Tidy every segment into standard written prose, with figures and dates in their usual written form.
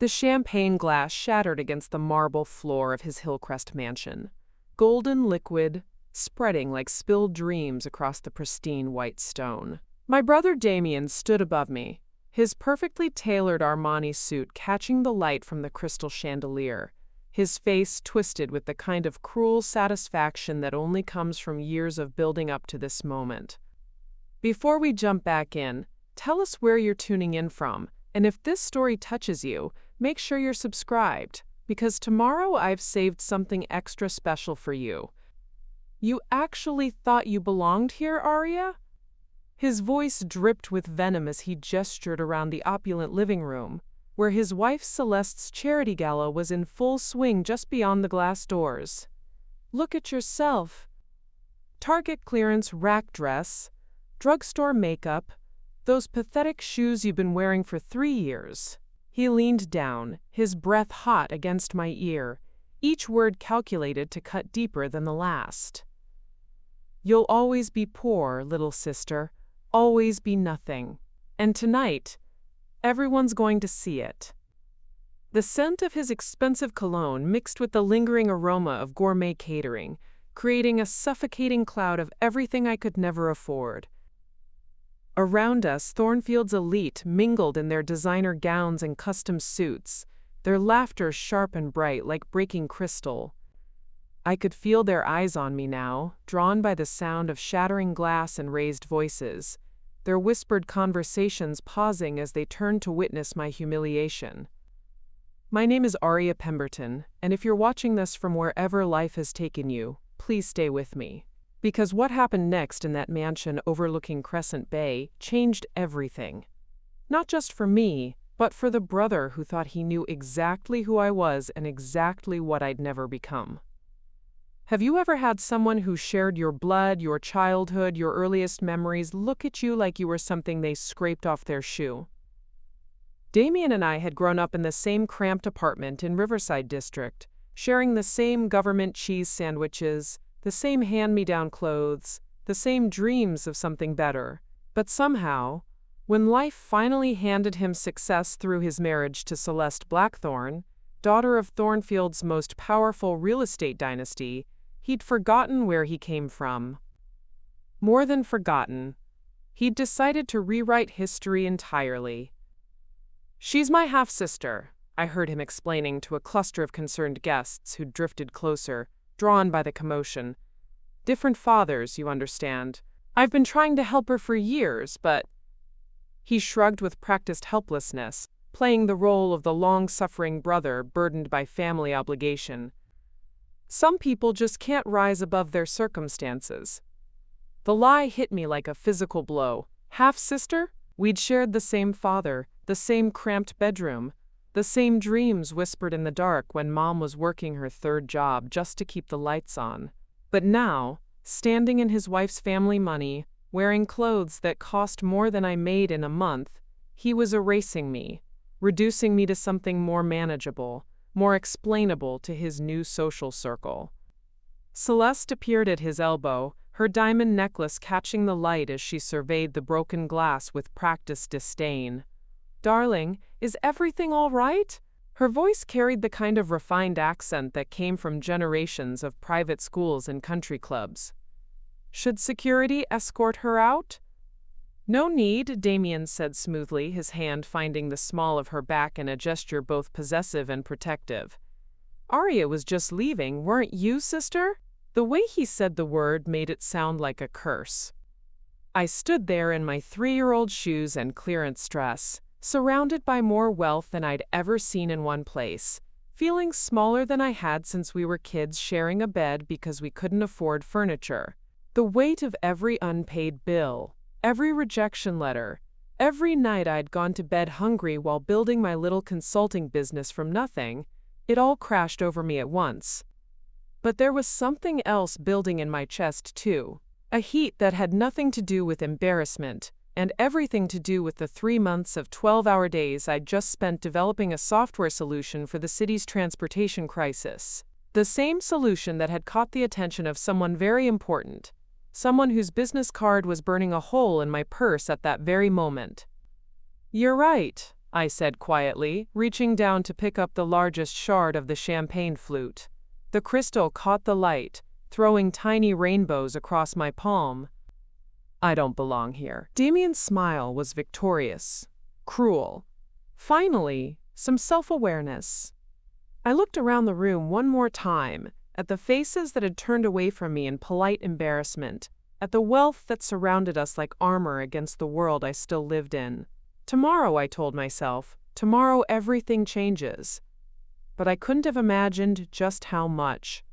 The champagne glass shattered against the marble floor of his Hillcrest mansion, golden liquid spreading like spilled dreams across the pristine white stone. My brother Damien stood above me, his perfectly tailored Armani suit catching the light from the crystal chandelier, his face twisted with the kind of cruel satisfaction that only comes from years of building up to this moment. Before we jump back in, tell us where you're tuning in from, and if this story touches you, make sure you're subscribed, because tomorrow I've saved something extra special for you. You actually thought you belonged here, Aria? His voice dripped with venom as he gestured around the opulent living room, where his wife Celeste's charity gala was in full swing just beyond the glass doors. Look at yourself. Target clearance rack dress, drugstore makeup, those pathetic shoes you've been wearing for 3 years. He leaned down, his breath hot against my ear, each word calculated to cut deeper than the last. You'll always be poor, little sister, always be nothing. And tonight, everyone's going to see it. The scent of his expensive cologne mixed with the lingering aroma of gourmet catering, creating a suffocating cloud of everything I could never afford. Around us, Thornfield's elite mingled in their designer gowns and custom suits, their laughter sharp and bright like breaking crystal. I could feel their eyes on me now, drawn by the sound of shattering glass and raised voices, their whispered conversations pausing as they turned to witness my humiliation. My name is Aria Pemberton, and if you're watching this from wherever life has taken you, please stay with me. Because what happened next in that mansion overlooking Crescent Bay changed everything. Not just for me, but for the brother who thought he knew exactly who I was and exactly what I'd never become. Have you ever had someone who shared your blood, your childhood, your earliest memories look at you like you were something they scraped off their shoe? Damien and I had grown up in the same cramped apartment in Riverside District, sharing the same government cheese sandwiches, the same hand-me-down clothes, the same dreams of something better. But somehow, when life finally handed him success through his marriage to Celeste Blackthorn, daughter of Thornfield's most powerful real estate dynasty, he'd forgotten where he came from. More than forgotten, he'd decided to rewrite history entirely. She's my half-sister, I heard him explaining to a cluster of concerned guests who'd drifted closer, drawn by the commotion. Different fathers, you understand. I've been trying to help her for years, but... He shrugged with practiced helplessness, playing the role of the long-suffering brother burdened by family obligation. Some people just can't rise above their circumstances. The lie hit me like a physical blow. Half-sister? We'd shared the same father, the same cramped bedroom, the same dreams whispered in the dark when Mom was working her 3rd job just to keep the lights on. But now, standing in his wife's family money, wearing clothes that cost more than I made in a month, he was erasing me, reducing me to something more manageable, more explainable to his new social circle. Celeste appeared at his elbow, her diamond necklace catching the light as she surveyed the broken glass with practiced disdain. "Darling, is everything all right?" Her voice carried the kind of refined accent that came from generations of private schools and country clubs. "Should security escort her out?" "No need," Damien said smoothly, his hand finding the small of her back in a gesture both possessive and protective. "Aria was just leaving, weren't you, sister?" The way he said the word made it sound like a curse. I stood there in my 3-year-old shoes and clearance dress, surrounded by more wealth than I'd ever seen in one place, feeling smaller than I had since we were kids sharing a bed because we couldn't afford furniture. The weight of every unpaid bill, every rejection letter, every night I'd gone to bed hungry while building my little consulting business from nothing, it all crashed over me at once. But there was something else building in my chest too, a heat that had nothing to do with embarrassment, and everything to do with the 3 months of 12-hour days I'd just spent developing a software solution for the city's transportation crisis. The same solution that had caught the attention of someone very important, someone whose business card was burning a hole in my purse at that very moment. "You're right," I said quietly, reaching down to pick up the largest shard of the champagne flute. The crystal caught the light, throwing tiny rainbows across my palm. I don't belong here. Damien's smile was victorious, cruel. Finally, some self-awareness. I looked around the room one more time, at the faces that had turned away from me in polite embarrassment, at the wealth that surrounded us like armor against the world I still lived in. Tomorrow, I told myself, tomorrow everything changes. But I couldn't have imagined just how much.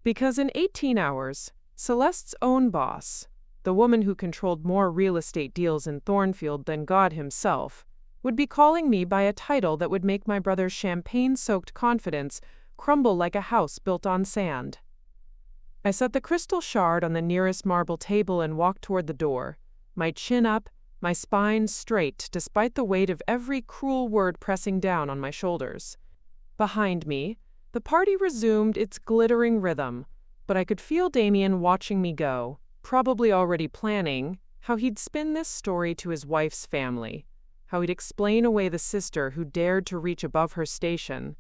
Because in 18 hours, Celeste's own boss, the woman who controlled more real estate deals in Thornfield than God himself, would be calling me by a title that would make my brother's champagne-soaked confidence crumble like a house built on sand. I set the crystal shard on the nearest marble table and walked toward the door, my chin up, my spine straight despite the weight of every cruel word pressing down on my shoulders. Behind me, the party resumed its glittering rhythm, but I could feel Damien watching me go, probably already planning how he'd spin this story to his wife's family, how he'd explain away the sister who dared to reach above her station.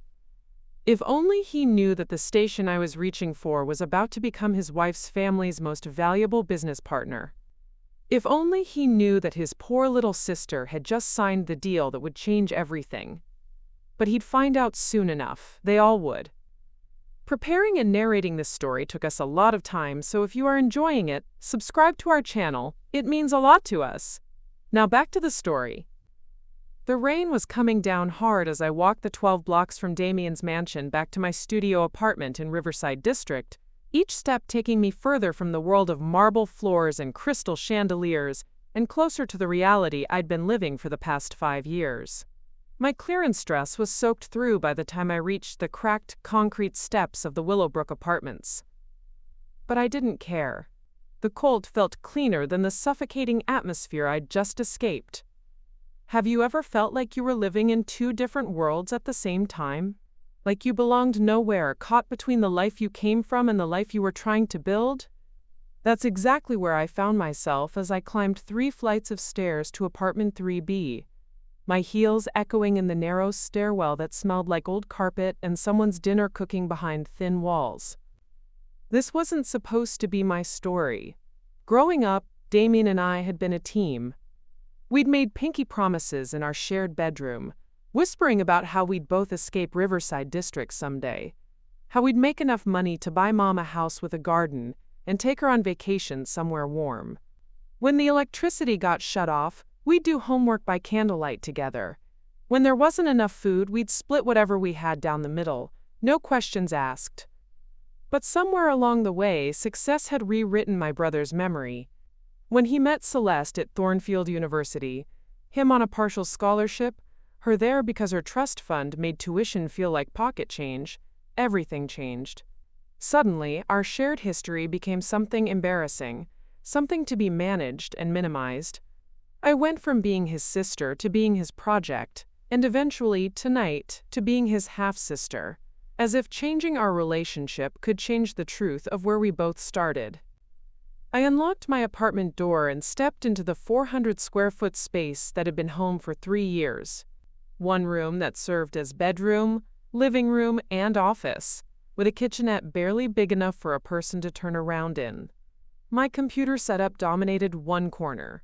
If only he knew that the station I was reaching for was about to become his wife's family's most valuable business partner. If only he knew that his poor little sister had just signed the deal that would change everything. But he'd find out soon enough. They all would. Preparing and narrating this story took us a lot of time, so if you are enjoying it, subscribe to our channel. It means a lot to us. Now back to the story. The rain was coming down hard as I walked the 12 blocks from Damien's mansion back to my studio apartment in Riverside District, each step taking me further from the world of marble floors and crystal chandeliers and closer to the reality I'd been living for the past 5 years. My clearance dress was soaked through by the time I reached the cracked concrete steps of the Willowbrook apartments. But I didn't care. The cold felt cleaner than the suffocating atmosphere I'd just escaped. Have you ever felt like you were living in 2 different worlds at the same time? Like you belonged nowhere, caught between the life you came from and the life you were trying to build? That's exactly where I found myself as I climbed 3 flights of stairs to apartment 3B, my heels echoing in the narrow stairwell that smelled like old carpet and someone's dinner cooking behind thin walls. This wasn't supposed to be my story. Growing up, Damien and I had been a team. We'd made pinky promises in our shared bedroom, whispering about how we'd both escape Riverside District someday, how we'd make enough money to buy Mom a house with a garden and take her on vacation somewhere warm. When the electricity got shut off, we'd do homework by candlelight together. When there wasn't enough food, we'd split whatever we had down the middle, no questions asked. But somewhere along the way, success had rewritten my brother's memory. When he met Celeste at Thornfield University, him on a partial scholarship, her there because her trust fund made tuition feel like pocket change, everything changed. Suddenly, our shared history became something embarrassing, something to be managed and minimized. I went from being his sister to being his project, and eventually, tonight, to being his half-sister, as if changing our relationship could change the truth of where we both started. I unlocked my apartment door and stepped into the 400-square-foot space that had been home for 3 years. One room that served as bedroom, living room, and office, with a kitchenette barely big enough for a person to turn around in. My computer setup dominated one corner.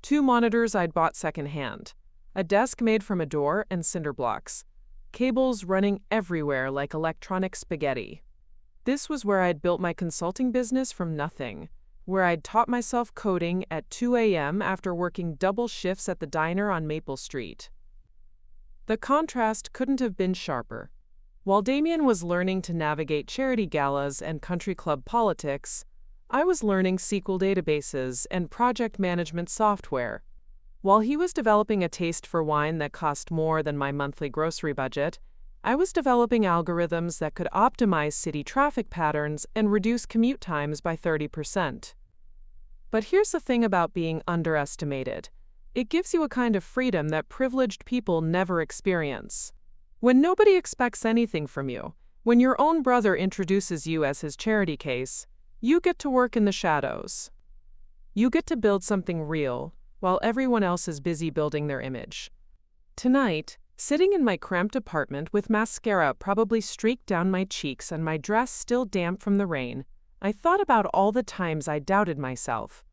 2 monitors I'd bought secondhand, a desk made from a door and cinder blocks, cables running everywhere like electronic spaghetti. This was where I'd built my consulting business from nothing, where I'd taught myself coding at 2 a.m. after working double shifts at the diner on Maple Street. The contrast couldn't have been sharper. While Damien was learning to navigate charity galas and country club politics, I was learning SQL databases and project management software. While he was developing a taste for wine that cost more than my monthly grocery budget, I was developing algorithms that could optimize city traffic patterns and reduce commute times by 30%. But here's the thing about being underestimated. It gives you a kind of freedom that privileged people never experience. When nobody expects anything from you, when your own brother introduces you as his charity case, you get to work in the shadows. You get to build something real, while everyone else is busy building their image. Tonight, sitting in my cramped apartment with mascara probably streaked down my cheeks and my dress still damp from the rain, I thought about all the times I doubted myself.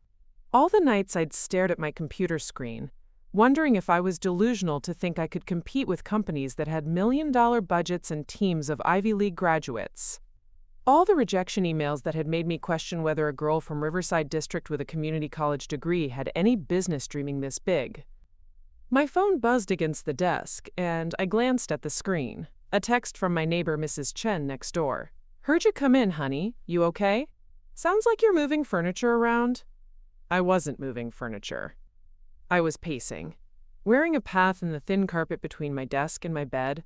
All the nights I'd stared at my computer screen, wondering if I was delusional to think I could compete with companies that had million-dollar budgets and teams of Ivy League graduates. All the rejection emails that had made me question whether a girl from Riverside District with a community college degree had any business dreaming this big. My phone buzzed against the desk, and I glanced at the screen. A text from my neighbor, Mrs. Chen, next door. "Heard you come in, honey. You okay? Sounds like you're moving furniture around." I wasn't moving furniture. I was pacing, wearing a path in the thin carpet between my desk and my bed,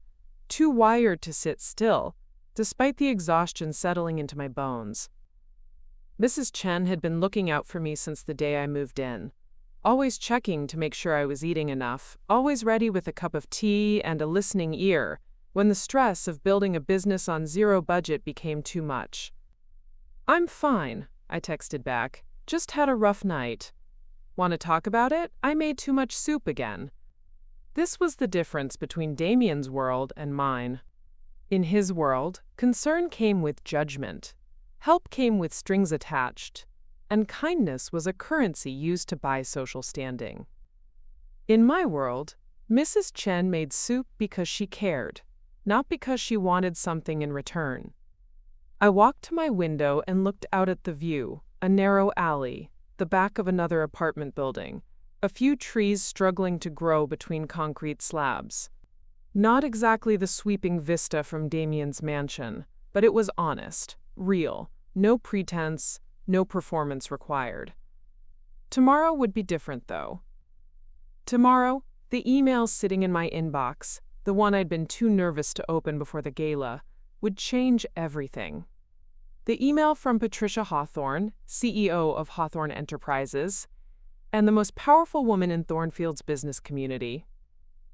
too wired to sit still, despite the exhaustion settling into my bones. Mrs. Chen had been looking out for me since the day I moved in, always checking to make sure I was eating enough, always ready with a cup of tea and a listening ear when the stress of building a business on zero budget became too much. "I'm fine," I texted back. "Just had a rough night." "Want to talk about it? I made too much soup again." This was the difference between Damien's world and mine. In his world, concern came with judgment, help came with strings attached, and kindness was a currency used to buy social standing. In my world, Mrs. Chen made soup because she cared, not because she wanted something in return. I walked to my window and looked out at the view, a narrow alley, the back of another apartment building, a few trees struggling to grow between concrete slabs. Not exactly the sweeping vista from Damien's mansion, but it was honest, real, no pretense, no performance required. Tomorrow would be different, though. Tomorrow, the email sitting in my inbox, the one I'd been too nervous to open before the gala, would change everything. The email from Patricia Hawthorne, CEO of Hawthorne Enterprises, and the most powerful woman in Thornfield's business community.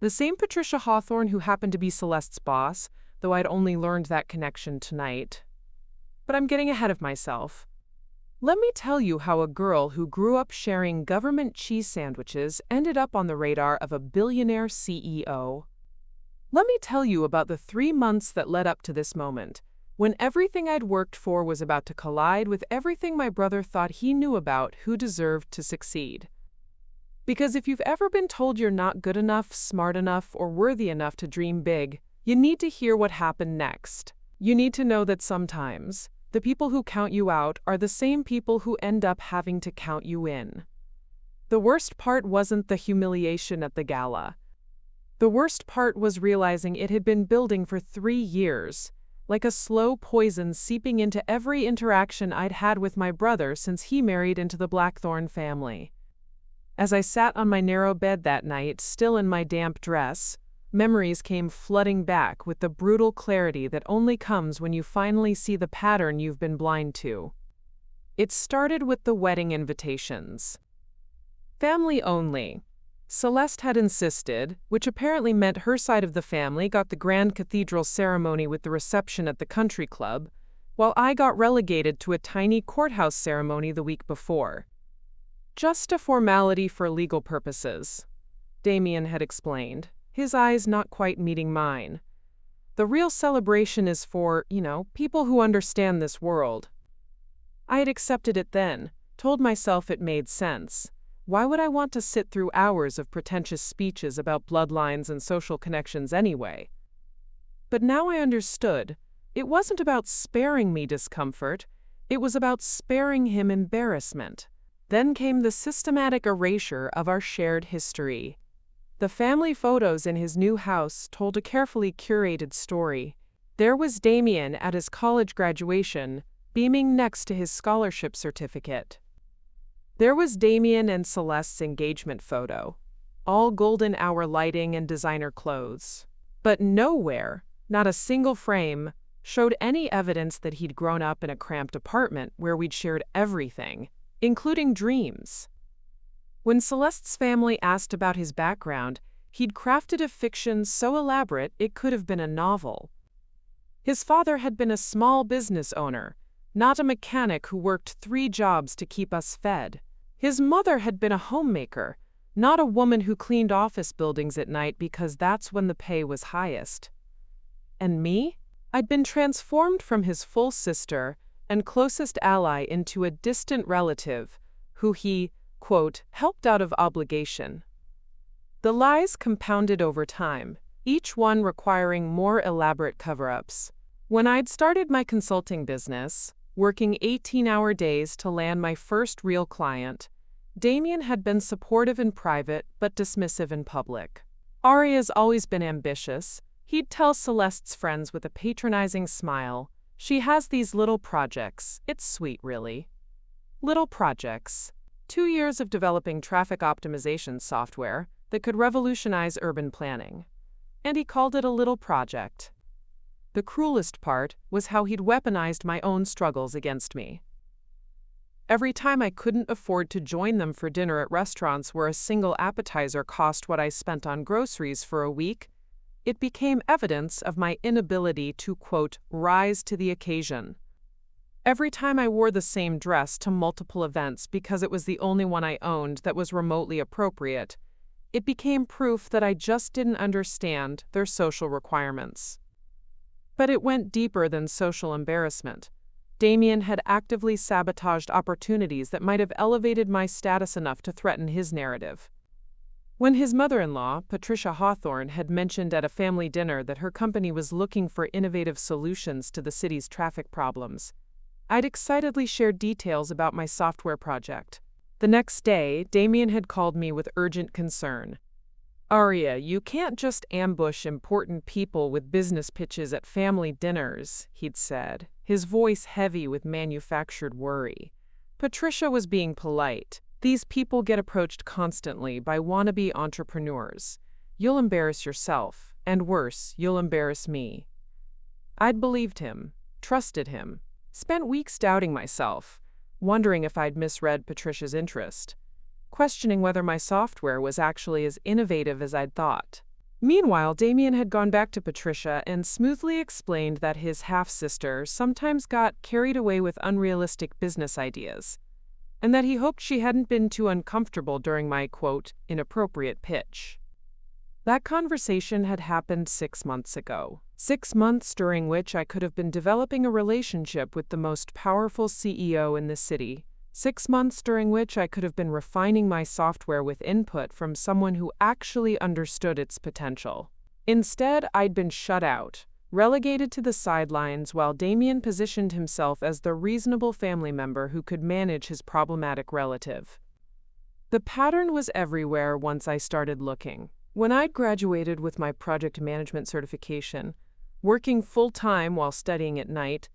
The same Patricia Hawthorne who happened to be Celeste's boss, though I'd only learned that connection tonight. But I'm getting ahead of myself. Let me tell you how a girl who grew up sharing government cheese sandwiches ended up on the radar of a billionaire CEO. Let me tell you about the 3 months that led up to this moment, when everything I'd worked for was about to collide with everything my brother thought he knew about who deserved to succeed. Because if you've ever been told you're not good enough, smart enough, or worthy enough to dream big, you need to hear what happened next. You need to know that sometimes the people who count you out are the same people who end up having to count you in. The worst part wasn't the humiliation at the gala. The worst part was realizing it had been building for 3 years, like a slow poison seeping into every interaction I'd had with my brother since he married into the Blackthorne family. As I sat on my narrow bed that night, still in my damp dress, memories came flooding back with the brutal clarity that only comes when you finally see the pattern you've been blind to. It started with the wedding invitations. Family only. Celeste had insisted, which apparently meant her side of the family got the grand cathedral ceremony with the reception at the country club, while I got relegated to a tiny courthouse ceremony the week before. Just a formality for legal purposes, Damien had explained, his eyes not quite meeting mine. The real celebration is for, people who understand this world. I had accepted it then, told myself it made sense. Why would I want to sit through hours of pretentious speeches about bloodlines and social connections anyway? But now I understood. It wasn't about sparing me discomfort. It was about sparing him embarrassment. Then came the systematic erasure of our shared history. The family photos in his new house told a carefully curated story. There was Damien at his college graduation, beaming next to his scholarship certificate. There was Damien and Celeste's engagement photo, all golden hour lighting and designer clothes. But nowhere, not a single frame, showed any evidence that he'd grown up in a cramped apartment where we'd shared everything, including dreams. When Celeste's family asked about his background, he'd crafted a fiction so elaborate it could have been a novel. His father had been a small business owner, not a mechanic who worked 3 jobs to keep us fed. His mother had been a homemaker, not a woman who cleaned office buildings at night because that's when the pay was highest. And me? I'd been transformed from his full sister and closest ally into a distant relative who he, quote, helped out of obligation. The lies compounded over time, each one requiring more elaborate cover-ups. When I'd started my consulting business, working 18-hour days to land my first real client, Damien had been supportive in private but dismissive in public. Aria's always been ambitious. He'd tell Celeste's friends with a patronizing smile, "She has these little projects. It's sweet, really." Little projects. 2 years of developing traffic optimization software that could revolutionize urban planning. And he called it a little project. The cruelest part was how he'd weaponized my own struggles against me. Every time I couldn't afford to join them for dinner at restaurants where a single appetizer cost what I spent on groceries for a week, it became evidence of my inability to, quote, rise to the occasion. Every time I wore the same dress to multiple events because it was the only one I owned that was remotely appropriate, it became proof that I just didn't understand their social requirements. But it went deeper than social embarrassment. Damien had actively sabotaged opportunities that might have elevated my status enough to threaten his narrative. When his mother-in-law, Patricia Hawthorne, had mentioned at a family dinner that her company was looking for innovative solutions to the city's traffic problems, I'd excitedly shared details about my software project. The next day, Damien had called me with urgent concern. "Aria, you can't just ambush important people with business pitches at family dinners," he'd said, his voice heavy with manufactured worry. Patricia was being polite. "These people get approached constantly by wannabe entrepreneurs. You'll embarrass yourself, and worse, you'll embarrass me." I'd believed him, trusted him, spent weeks doubting myself, wondering if I'd misread Patricia's interest, questioning whether my software was actually as innovative as I'd thought. Meanwhile, Damien had gone back to Patricia and smoothly explained that his half-sister sometimes got carried away with unrealistic business ideas, and that he hoped she hadn't been too uncomfortable during my, quote, inappropriate pitch. That conversation had happened 6 months ago. 6 months during which I could have been developing a relationship with the most powerful CEO in the city. 6 months during which I could have been refining my software with input from someone who actually understood its potential. Instead, I'd been shut out, relegated to the sidelines while Damien positioned himself as the reasonable family member who could manage his problematic relative. The pattern was everywhere once I started looking. When I'd graduated with my project management certification, working full-time while studying at night,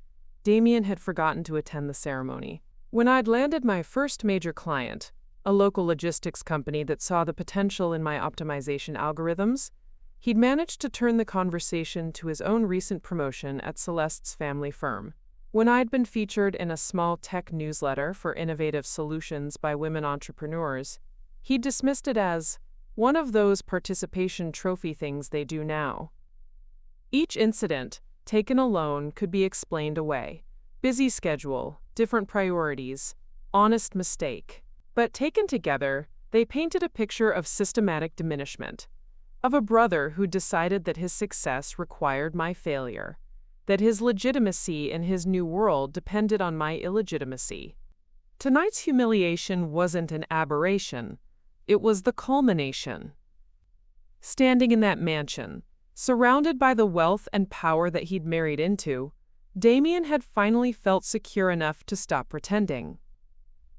Damien had forgotten to attend the ceremony. When I'd landed my first major client, a local logistics company that saw the potential in my optimization algorithms, he'd managed to turn the conversation to his own recent promotion at Celeste's family firm. When I'd been featured in a small tech newsletter for innovative solutions by women entrepreneurs, he'd dismissed it as one of those participation trophy things they do now. Each incident, taken alone, could be explained away. Busy schedule, different priorities, honest mistake. But taken together, they painted a picture of systematic diminishment, of a brother who decided that his success required my failure, that his legitimacy in his new world depended on my illegitimacy. Tonight's humiliation wasn't an aberration, it was the culmination. Standing in that mansion, surrounded by the wealth and power that he'd married into, Damien had finally felt secure enough to stop pretending.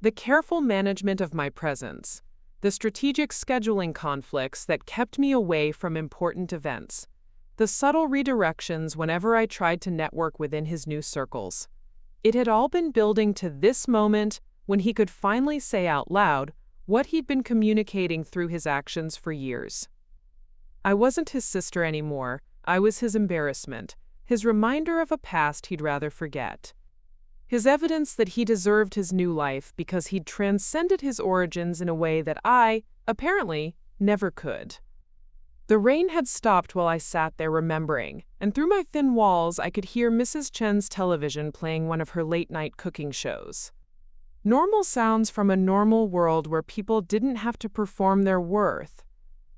The careful management of my presence, the strategic scheduling conflicts that kept me away from important events, the subtle redirections whenever I tried to network within his new circles. It had all been building to this moment when he could finally say out loud what he'd been communicating through his actions for years. I wasn't his sister anymore. I was his embarrassment, his reminder of a past he'd rather forget. His evidence that he deserved his new life because he'd transcended his origins in a way that I, apparently, never could. The rain had stopped while I sat there remembering, and through my thin walls I could hear Mrs. Chen's television playing one of her late-night cooking shows. Normal sounds from a normal world where people didn't have to perform their worth,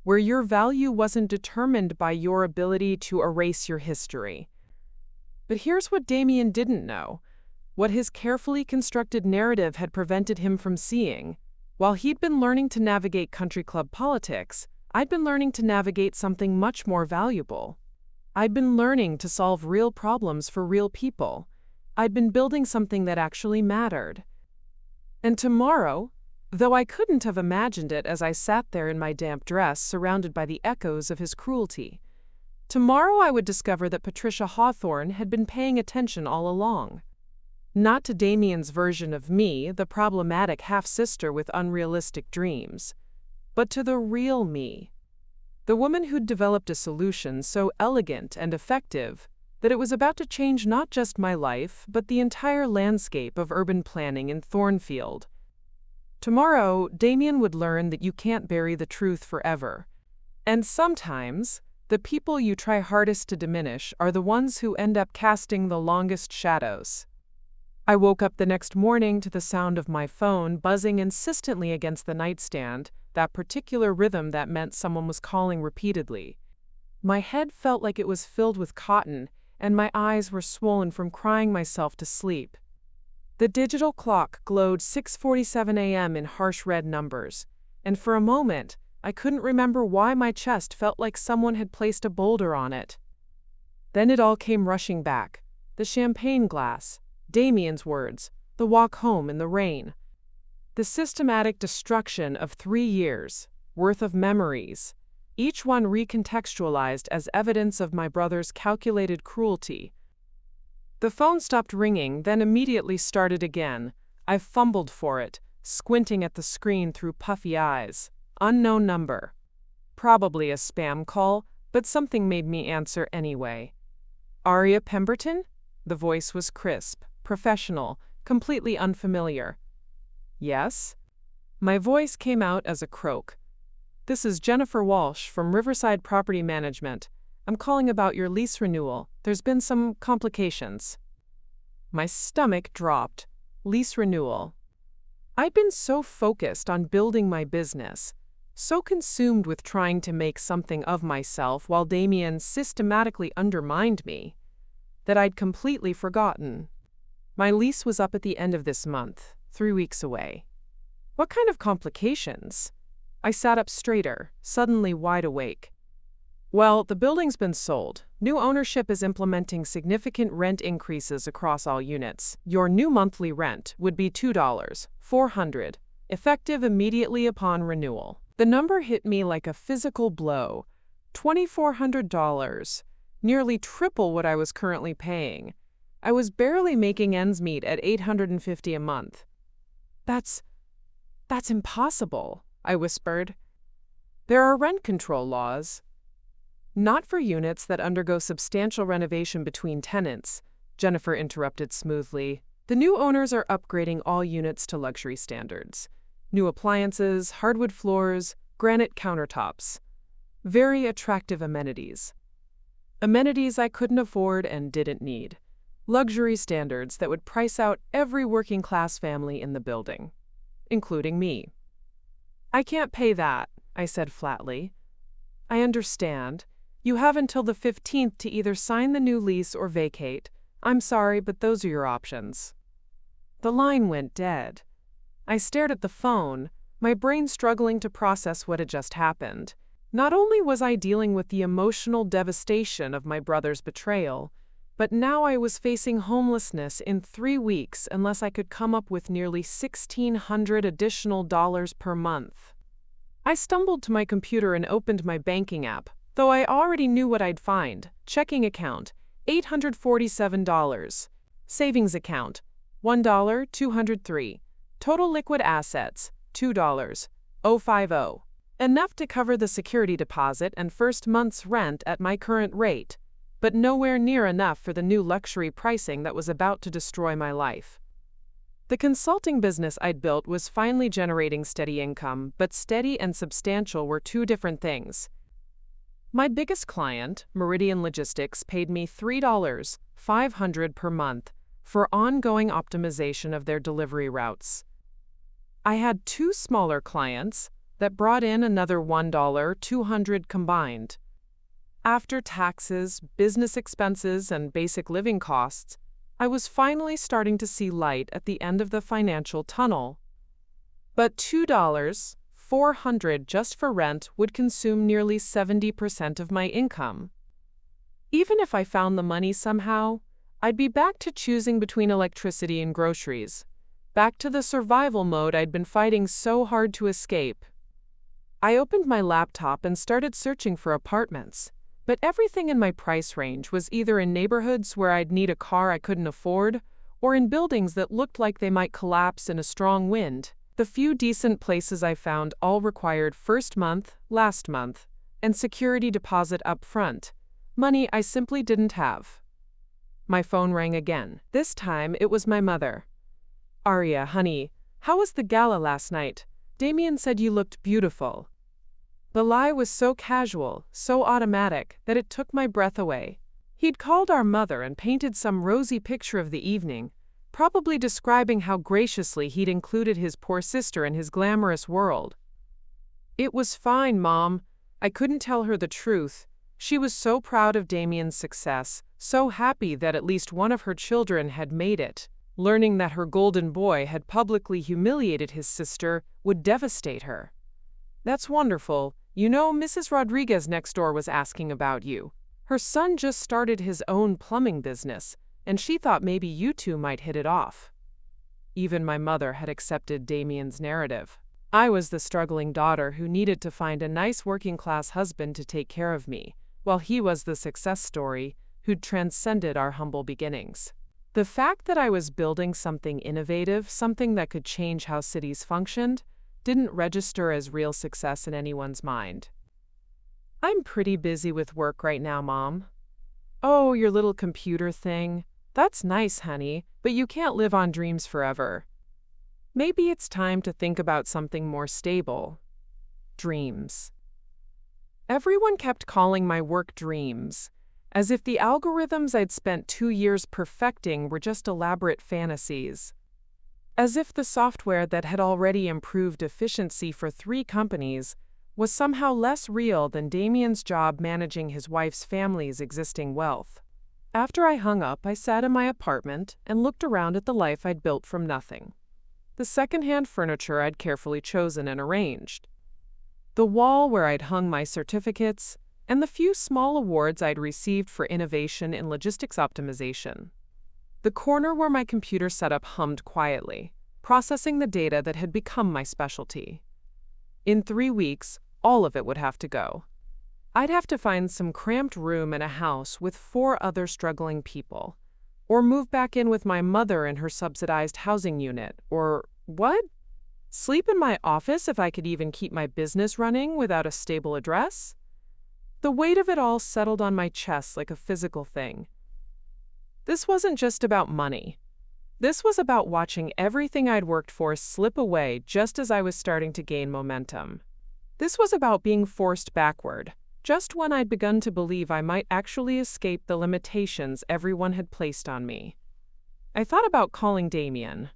where your value wasn't determined by your ability to erase your history. But here's what Damien didn't know, what his carefully constructed narrative had prevented him from seeing. While he'd been learning to navigate country club politics, I'd been learning to navigate something much more valuable. I'd been learning to solve real problems for real people. I'd been building something that actually mattered. And tomorrow, though I couldn't have imagined it as I sat there in my damp dress surrounded by the echoes of his cruelty, tomorrow I would discover that Patricia Hawthorne had been paying attention all along. Not to Damien's version of me, the problematic half-sister with unrealistic dreams, but to the real me. The woman who'd developed a solution so elegant and effective that it was about to change not just my life, but the entire landscape of urban planning in Thornfield. Tomorrow, Damien would learn that you can't bury the truth forever. And sometimes, the people you try hardest to diminish are the ones who end up casting the longest shadows. I woke up the next morning to the sound of my phone buzzing insistently against the nightstand, that particular rhythm that meant someone was calling repeatedly. My head felt like it was filled with cotton, and my eyes were swollen from crying myself to sleep. The digital clock glowed 6:47 a.m. in harsh red numbers, and for a moment, I couldn't remember why my chest felt like someone had placed a boulder on it. Then it all came rushing back. The champagne glass, Damien's words, the walk home in the rain. The systematic destruction of 3 years' worth of memories, each one recontextualized as evidence of my brother's calculated cruelty. The phone stopped ringing, then immediately started again. I fumbled for it, squinting at the screen through puffy eyes. Unknown number. Probably a spam call, but something made me answer anyway. Aria Pemberton? The voice was crisp, professional, completely unfamiliar. Yes? My voice came out as a croak. This is Jennifer Walsh from Riverside Property Management. I'm calling about your lease renewal. There's been some complications. My stomach dropped. Lease renewal. I'd been so focused on building my business, so consumed with trying to make something of myself while Damien systematically undermined me, that I'd completely forgotten. My lease was up at the end of this month, 3 weeks away. What kind of complications? I sat up straighter, suddenly wide awake. Well, the building's been sold. New ownership is implementing significant rent increases across all units. Your new monthly rent would be $2,400, effective immediately upon renewal. The number hit me like a physical blow. $2,400, nearly triple what I was currently paying. I was barely making ends meet at $850 a month. That's impossible, I whispered. There are rent control laws. Not for units that undergo substantial renovation between tenants, Jennifer interrupted smoothly. The new owners are upgrading all units to luxury standards. New appliances, hardwood floors, granite countertops. Very attractive amenities. Amenities I couldn't afford and didn't need. Luxury standards that would price out every working-class family in the building, including me. I can't pay that, I said flatly. I understand. You have until the 15th to either sign the new lease or vacate. I'm sorry, but those are your options. The line went dead. I stared at the phone, my brain struggling to process what had just happened. Not only was I dealing with the emotional devastation of my brother's betrayal, but now I was facing homelessness in 3 weeks unless I could come up with nearly $1,600 additional dollars per month. I stumbled to my computer and opened my banking app, though I already knew what I'd find. Checking account, $847. Savings account, $1, 203. Total liquid assets, $2,050. Enough to cover the security deposit and first month's rent at my current rate, but nowhere near enough for the new luxury pricing that was about to destroy my life. The consulting business I'd built was finally generating steady income, but steady and substantial were two different things. My biggest client, Meridian Logistics, paid me $3,500 per month for ongoing optimization of their delivery routes. I had two smaller clients that brought in another $1.200 combined. After taxes, business expenses, and basic living costs, I was finally starting to see light at the end of the financial tunnel. But $2.400 just for rent would consume nearly 70% of my income. Even if I found the money somehow, I'd be back to choosing between electricity and groceries, back to the survival mode I'd been fighting so hard to escape. I opened my laptop and started searching for apartments, but everything in my price range was either in neighborhoods where I'd need a car I couldn't afford, or in buildings that looked like they might collapse in a strong wind. The few decent places I found all required first month, last month, and security deposit up front, money I simply didn't have. My phone rang again. This time it was my mother. "Aria, honey, how was the gala last night? Damien said you looked beautiful." The lie was so casual, so automatic, that it took my breath away. He'd called our mother and painted some rosy picture of the evening, probably describing how graciously he'd included his poor sister in his glamorous world. "It was fine, Mom." I couldn't tell her the truth. She was so proud of Damien's success, so happy that at least one of her children had made it. Learning that her golden boy had publicly humiliated his sister would devastate her. "That's wonderful. You know, Mrs. Rodriguez next door was asking about you. Her son just started his own plumbing business, and she thought maybe you two might hit it off." Even my mother had accepted Damien's narrative. I was the struggling daughter who needed to find a nice working-class husband to take care of me, while he was the success story who'd transcended our humble beginnings. The fact that I was building something innovative, something that could change how cities functioned, didn't register as real success in anyone's mind. "I'm pretty busy with work right now, Mom." "Oh, your little computer thing? That's nice, honey, but you can't live on dreams forever. Maybe it's time to think about something more stable." Dreams. Everyone kept calling my work dreams, as if the algorithms I'd spent 2 years perfecting were just elaborate fantasies. As if the software that had already improved efficiency for 3 companies was somehow less real than Damien's job managing his wife's family's existing wealth. After I hung up, I sat in my apartment and looked around at the life I'd built from nothing. The secondhand furniture I'd carefully chosen and arranged. The wall where I'd hung my certificates, and the few small awards I'd received for innovation in logistics optimization. The corner where my computer setup hummed quietly, processing the data that had become my specialty. In 3 weeks, all of it would have to go. I'd have to find some cramped room in a house with 4 other struggling people, or move back in with my mother in her subsidized housing unit, or what? Sleep in my office if I could even keep my business running without a stable address? The weight of it all settled on my chest like a physical thing. This wasn't just about money. This was about watching everything I'd worked for slip away just as I was starting to gain momentum. This was about being forced backward, just when I'd begun to believe I might actually escape the limitations everyone had placed on me. I thought about calling Damien.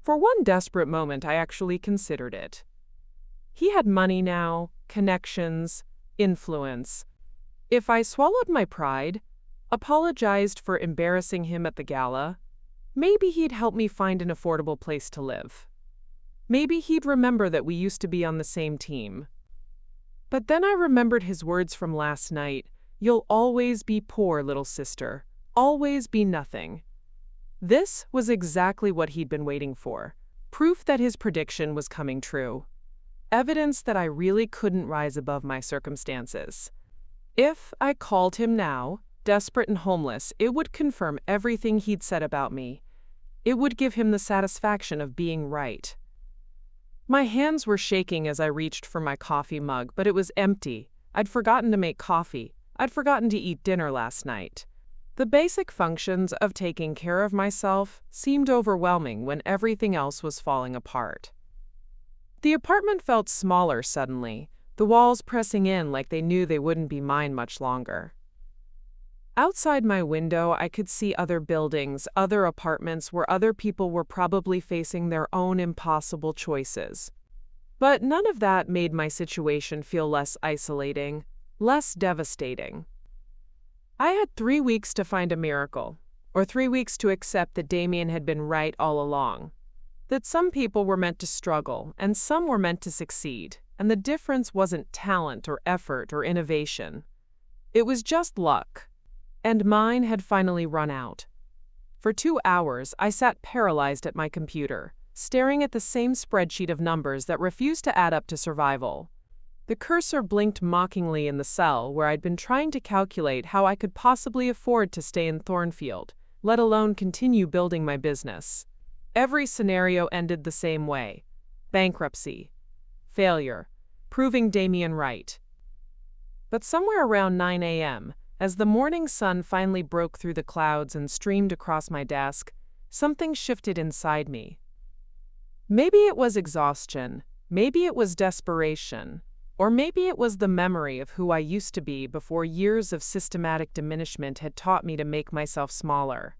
For one desperate moment, I actually considered it. He had money now, connections, influence. If I swallowed my pride, apologized for embarrassing him at the gala, maybe he'd help me find an affordable place to live. Maybe he'd remember that we used to be on the same team. But then I remembered his words from last night. "You'll always be poor, little sister. Always be nothing." This was exactly what he'd been waiting for. Proof that his prediction was coming true. Evidence that I really couldn't rise above my circumstances. If I called him now, desperate and homeless, it would confirm everything he'd said about me. It would give him the satisfaction of being right. My hands were shaking as I reached for my coffee mug, but it was empty. I'd forgotten to make coffee. I'd forgotten to eat dinner last night. The basic functions of taking care of myself seemed overwhelming when everything else was falling apart. The apartment felt smaller suddenly, the walls pressing in like they knew they wouldn't be mine much longer. Outside my window, I could see other buildings, other apartments where other people were probably facing their own impossible choices. But none of that made my situation feel less isolating, less devastating. I had 3 weeks to find a miracle, or 3 weeks to accept that Damien had been right all along. That some people were meant to struggle, and some were meant to succeed, and the difference wasn't talent or effort or innovation. It was just luck. And mine had finally run out. For 2 hours, I sat paralyzed at my computer, staring at the same spreadsheet of numbers that refused to add up to survival. The cursor blinked mockingly in the cell where I'd been trying to calculate how I could possibly afford to stay in Thornfield, let alone continue building my business. Every scenario ended the same way: bankruptcy, failure, proving Damien right. But somewhere around 9 a.m., as the morning sun finally broke through the clouds and streamed across my desk, something shifted inside me. Maybe it was exhaustion, maybe it was desperation, or maybe it was the memory of who I used to be before years of systematic diminishment had taught me to make myself smaller.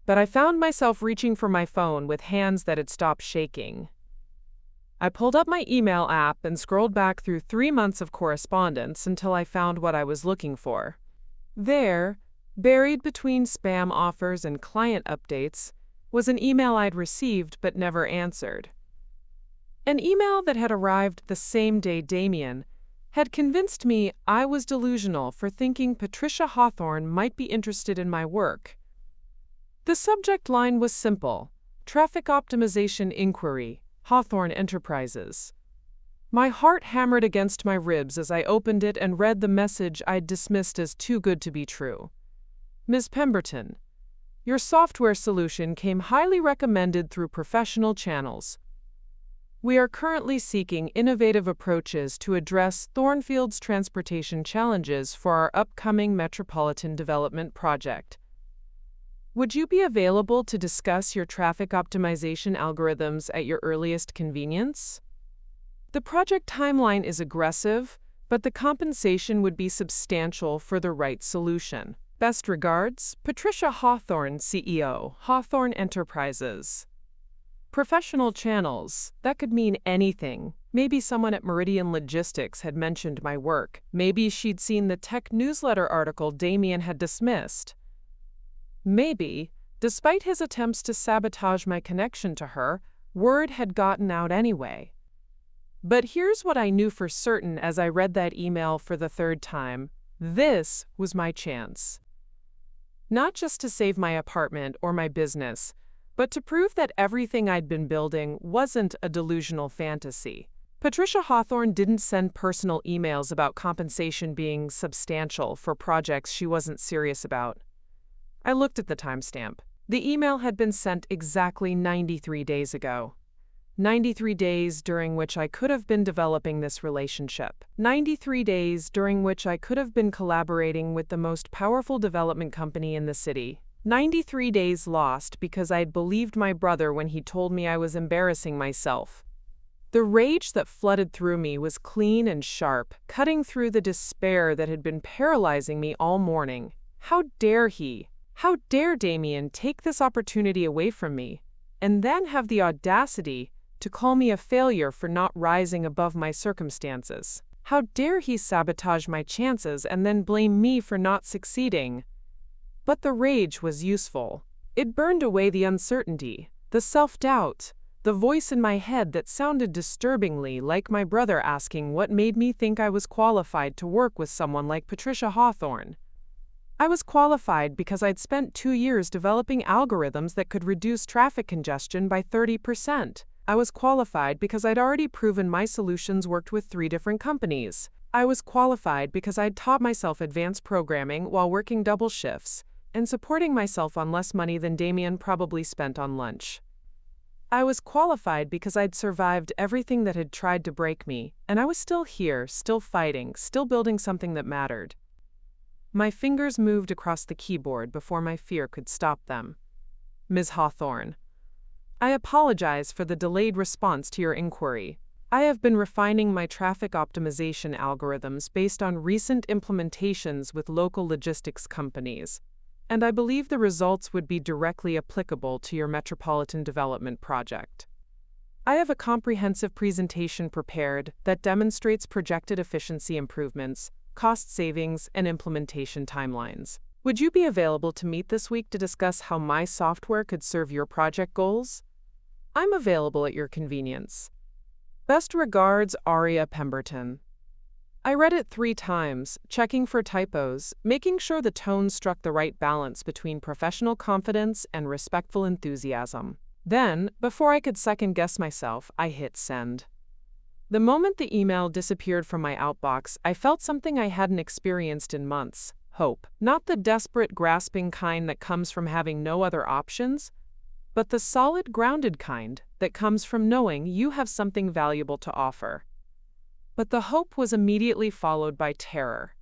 But I found myself reaching for my phone with hands that had stopped shaking. I pulled up my email app and scrolled back through 3 months of correspondence until I found what I was looking for. There, buried between spam offers and client updates, was an email I'd received but never answered. An email that had arrived the same day Damien had convinced me I was delusional for thinking Patricia Hawthorne might be interested in my work. The subject line was simple: Traffic Optimization Inquiry, Hawthorne Enterprises. My heart hammered against my ribs as I opened it and read the message I'd dismissed as too good to be true. Ms. Pemberton, your software solution came highly recommended through professional channels. We are currently seeking innovative approaches to address Thornfield's transportation challenges for our upcoming metropolitan development project. Would you be available to discuss your traffic optimization algorithms at your earliest convenience? The project timeline is aggressive, but the compensation would be substantial for the right solution. Best regards, Patricia Hawthorne, CEO, Hawthorne Enterprises. Professional channels, that could mean anything. Maybe someone at Meridian Logistics had mentioned my work. Maybe she'd seen the tech newsletter article Damien had dismissed. Maybe, despite his attempts to sabotage my connection to her, word had gotten out anyway. But here's what I knew for certain as I read that email for the 3rd time. This was my chance. Not just to save my apartment or my business, but to prove that everything I'd been building wasn't a delusional fantasy. Patricia Hawthorne didn't send personal emails about compensation being substantial for projects she wasn't serious about. I looked at the timestamp. The email had been sent exactly 93 days ago. 93 days during which I could have been developing this relationship. 93 days during which I could have been collaborating with the most powerful development company in the city. 93 days lost because I'd believed my brother when he told me I was embarrassing myself. The rage that flooded through me was clean and sharp, cutting through the despair that had been paralyzing me all morning. How dare he? How dare Damien take this opportunity away from me, and then have the audacity to call me a failure for not rising above my circumstances? How dare he sabotage my chances and then blame me for not succeeding? But the rage was useful. It burned away the uncertainty, the self-doubt, the voice in my head that sounded disturbingly like my brother asking what made me think I was qualified to work with someone like Patricia Hawthorne. I was qualified because I'd spent 2 years developing algorithms that could reduce traffic congestion by 30%. I was qualified because I'd already proven my solutions worked with 3 different companies. I was qualified because I'd taught myself advanced programming while working double shifts and supporting myself on less money than Damien probably spent on lunch. I was qualified because I'd survived everything that had tried to break me, and I was still here, still fighting, still building something that mattered. My fingers moved across the keyboard before my fear could stop them. Ms. Hawthorne, I apologize for the delayed response to your inquiry. I have been refining my traffic optimization algorithms based on recent implementations with local logistics companies, and I believe the results would be directly applicable to your metropolitan development project. I have a comprehensive presentation prepared that demonstrates projected efficiency improvements, cost savings, and implementation timelines. Would you be available to meet this week to discuss how my software could serve your project goals? I'm available at your convenience. Best regards, Aria Pemberton. I read it 3 times, checking for typos, making sure the tone struck the right balance between professional confidence and respectful enthusiasm. Then, before I could second-guess myself, I hit send. The moment the email disappeared from my outbox, I felt something I hadn't experienced in months: hope. Not the desperate, grasping kind that comes from having no other options, but the solid, grounded kind that comes from knowing you have something valuable to offer. But the hope was immediately followed by terror.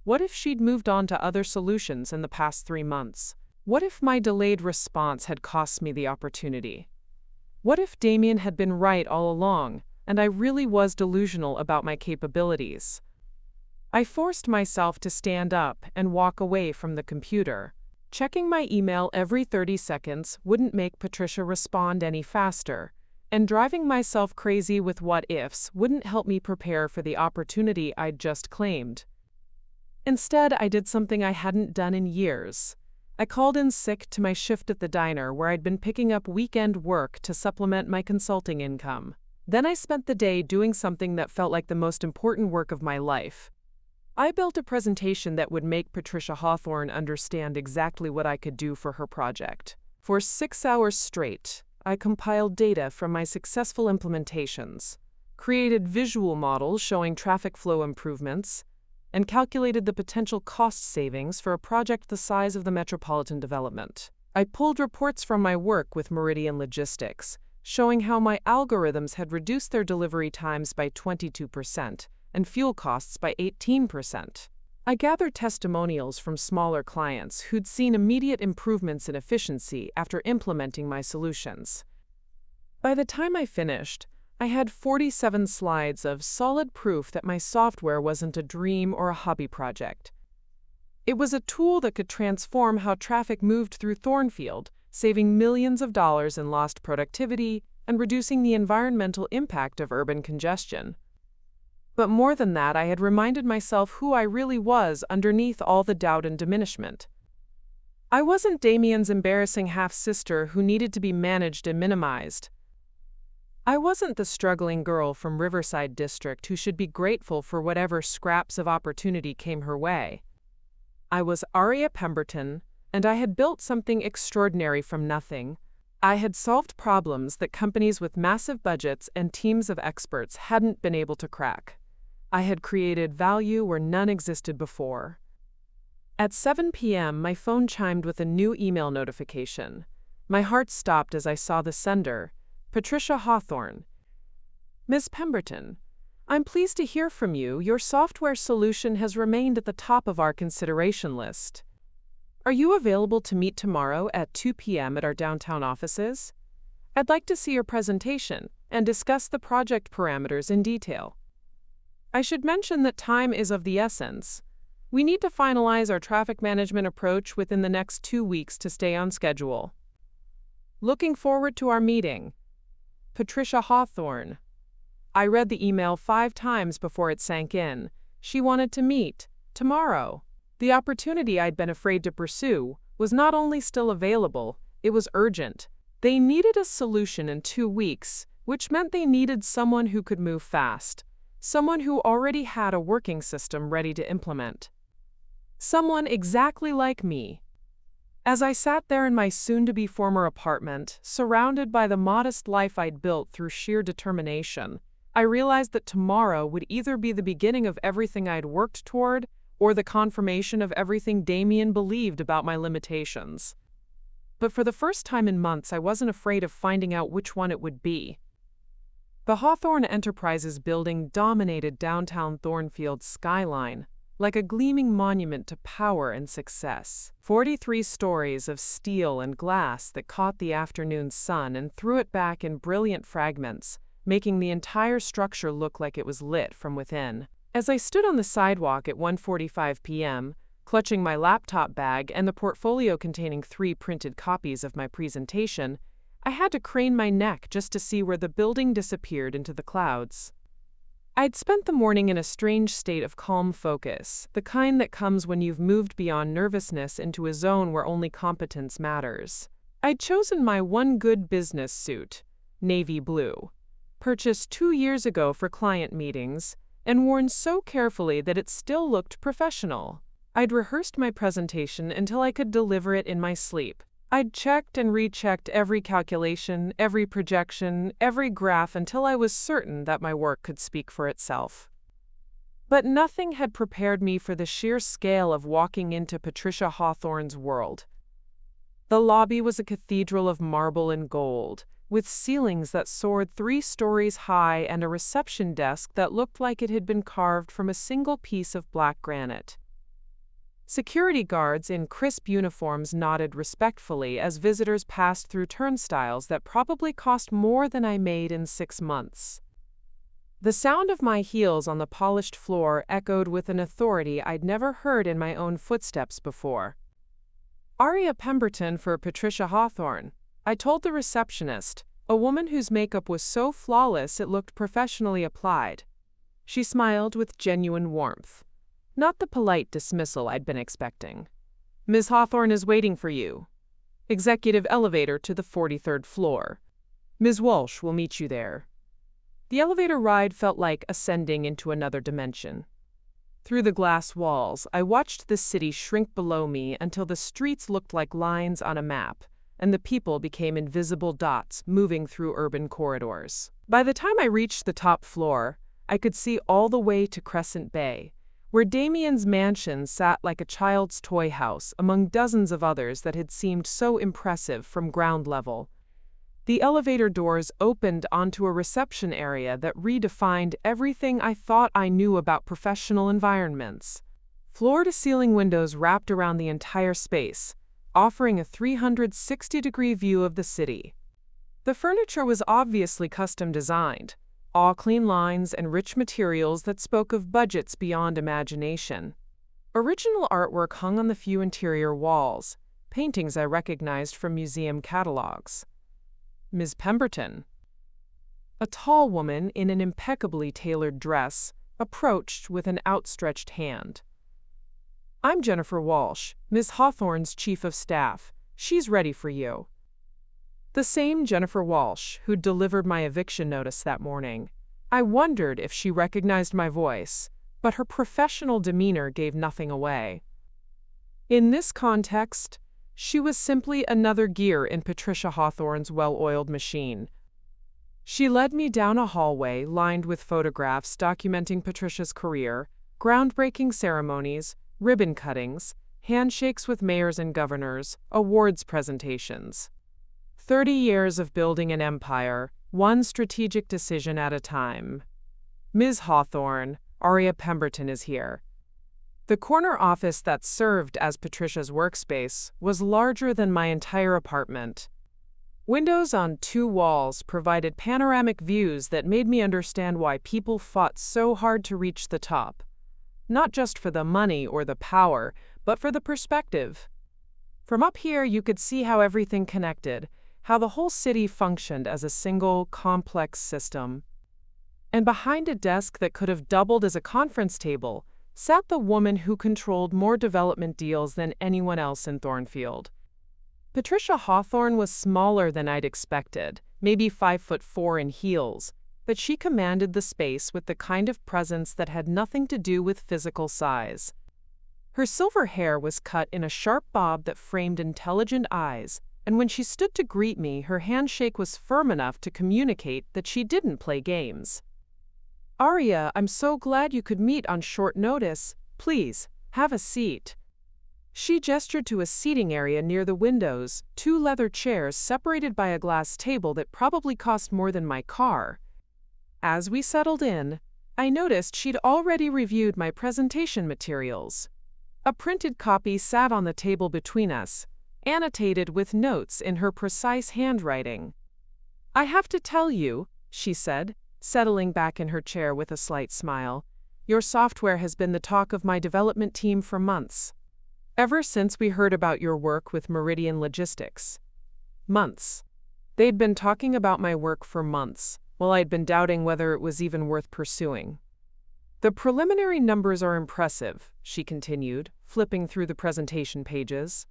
What if she'd moved on to other solutions in the past 3 months? What if my delayed response had cost me the opportunity? What if Damien had been right all along, and I really was delusional about my capabilities? I forced myself to stand up and walk away from the computer. Checking my email every 30 seconds wouldn't make Patricia respond any faster, and driving myself crazy with what-ifs wouldn't help me prepare for the opportunity I'd just claimed. Instead, I did something I hadn't done in years. I called in sick to my shift at the diner where I'd been picking up weekend work to supplement my consulting income. Then I spent the day doing something that felt like the most important work of my life. I built a presentation that would make Patricia Hawthorne understand exactly what I could do for her project. For 6 hours straight, I compiled data from my successful implementations, created visual models showing traffic flow improvements, and calculated the potential cost savings for a project the size of the metropolitan development. I pulled reports from my work with Meridian Logistics, showing how my algorithms had reduced their delivery times by 22%, and fuel costs by 18%. I gathered testimonials from smaller clients who'd seen immediate improvements in efficiency after implementing my solutions. By the time I finished, I had 47 slides of solid proof that my software wasn't a dream or a hobby project. It was a tool that could transform how traffic moved through Thornfield, saving millions of dollars in lost productivity and reducing the environmental impact of urban congestion. But more than that, I had reminded myself who I really was underneath all the doubt and diminishment. I wasn't Damien's embarrassing half-sister who needed to be managed and minimized. I wasn't the struggling girl from Riverside District who should be grateful for whatever scraps of opportunity came her way. I was Aria Pemberton, and I had built something extraordinary from nothing. I had solved problems that companies with massive budgets and teams of experts hadn't been able to crack. I had created value where none existed before. At 7 p.m., my phone chimed with a new email notification. My heart stopped as I saw the sender, Patricia Hawthorne. Ms. Pemberton, I'm pleased to hear from you. Your software solution has remained at the top of our consideration list. Are you available to meet tomorrow at 2 p.m. at our downtown offices? I'd like to see your presentation and discuss the project parameters in detail. I should mention that time is of the essence. We need to finalize our traffic management approach within the next 2 weeks to stay on schedule. Looking forward to our meeting. Patricia Hawthorne. I read the email 5 times before it sank in. She wanted to meet, tomorrow. The opportunity I'd been afraid to pursue was not only still available, it was urgent. They needed a solution in 2 weeks, which meant they needed someone who could move fast. Someone who already had a working system ready to implement. Someone exactly like me. As I sat there in my soon-to-be former apartment, surrounded by the modest life I'd built through sheer determination, I realized that tomorrow would either be the beginning of everything I'd worked toward or the confirmation of everything Damien believed about my limitations. But for the first time in months, I wasn't afraid of finding out which one it would be. The Hawthorne Enterprises building dominated downtown Thornfield's skyline, like a gleaming monument to power and success. 43 stories of steel and glass that caught the afternoon sun and threw it back in brilliant fragments making the entire structure look like it was lit from within. As I stood on the sidewalk at 1:45 p.m., clutching my laptop bag and the portfolio containing 3 printed copies of my presentation, I had to crane my neck just to see where the building disappeared into the clouds. I'd spent the morning in a strange state of calm focus, the kind that comes when you've moved beyond nervousness into a zone where only competence matters. I'd chosen my one good business suit, navy blue, purchased 2 years ago for client meetings, and worn so carefully that it still looked professional. I'd rehearsed my presentation until I could deliver it in my sleep. I'd checked and rechecked every calculation, every projection, every graph until I was certain that my work could speak for itself. But nothing had prepared me for the sheer scale of walking into Patricia Hawthorne's world. The lobby was a cathedral of marble and gold, with ceilings that soared 3 stories high and a reception desk that looked like it had been carved from a single piece of black granite. Security guards in crisp uniforms nodded respectfully as visitors passed through turnstiles that probably cost more than I made in 6 months. The sound of my heels on the polished floor echoed with an authority I'd never heard in my own footsteps before. "Aria Pemberton for Patricia Hawthorne," I told the receptionist, a woman whose makeup was so flawless it looked professionally applied. She smiled with genuine warmth, not the polite dismissal I'd been expecting. "Ms. Hawthorne is waiting for you. Executive elevator to the 43rd floor. Ms. Walsh will meet you there." The elevator ride felt like ascending into another dimension. Through the glass walls, I watched the city shrink below me until the streets looked like lines on a map, and the people became invisible dots moving through urban corridors. By the time I reached the top floor, I could see all the way to Crescent Bay, where Damien's mansion sat like a child's toy house among dozens of others that had seemed so impressive from ground level. The elevator doors opened onto a reception area that redefined everything I thought I knew about professional environments. Floor-to-ceiling windows wrapped around the entire space, offering a 360-degree view of the city. The furniture was obviously custom-designed, all clean lines and rich materials that spoke of budgets beyond imagination. Original artwork hung on the few interior walls, paintings I recognized from museum catalogs. "Ms. Pemberton." A tall woman in an impeccably tailored dress approached with an outstretched hand. "I'm Jennifer Walsh, Ms. Hawthorne's chief of staff. She's ready for you." The same Jennifer Walsh who'd delivered my eviction notice that morning. I wondered if she recognized my voice, but her professional demeanor gave nothing away. In this context, she was simply another gear in Patricia Hawthorne's well-oiled machine. She led me down a hallway lined with photographs documenting Patricia's career, groundbreaking ceremonies, ribbon cuttings, handshakes with mayors and governors, awards presentations. 30 years of building an empire, one strategic decision at a time. "Ms. Hawthorne, Aria Pemberton is here." The corner office that served as Patricia's workspace was larger than my entire apartment. Windows on 2 walls provided panoramic views that made me understand why people fought so hard to reach the top. Not just for the money or the power, but for the perspective. From up here, you could see how everything connected, how the whole city functioned as a single, complex system. And behind a desk that could have doubled as a conference table sat the woman who controlled more development deals than anyone else in Thornfield. Patricia Hawthorne was smaller than I'd expected, maybe 5'4" in heels, but she commanded the space with the kind of presence that had nothing to do with physical size. Her silver hair was cut in a sharp bob that framed intelligent eyes, and when she stood to greet me, her handshake was firm enough to communicate that she didn't play games. "Aria, I'm so glad you could meet on short notice. Please, have a seat." She gestured to a seating area near the windows, 2 leather chairs separated by a glass table that probably cost more than my car. As we settled in, I noticed she'd already reviewed my presentation materials. A printed copy sat on the table between us, annotated with notes in her precise handwriting. "I have to tell you, she said, settling back in her chair with a slight smile. "Your software has been the talk of my development team for months. Ever since we heard about your work with Meridian Logistics. Months. They'd been talking about my work for months, while I'd been doubting whether it was even worth pursuing. The preliminary numbers are impressive," she continued, flipping through the presentation pages.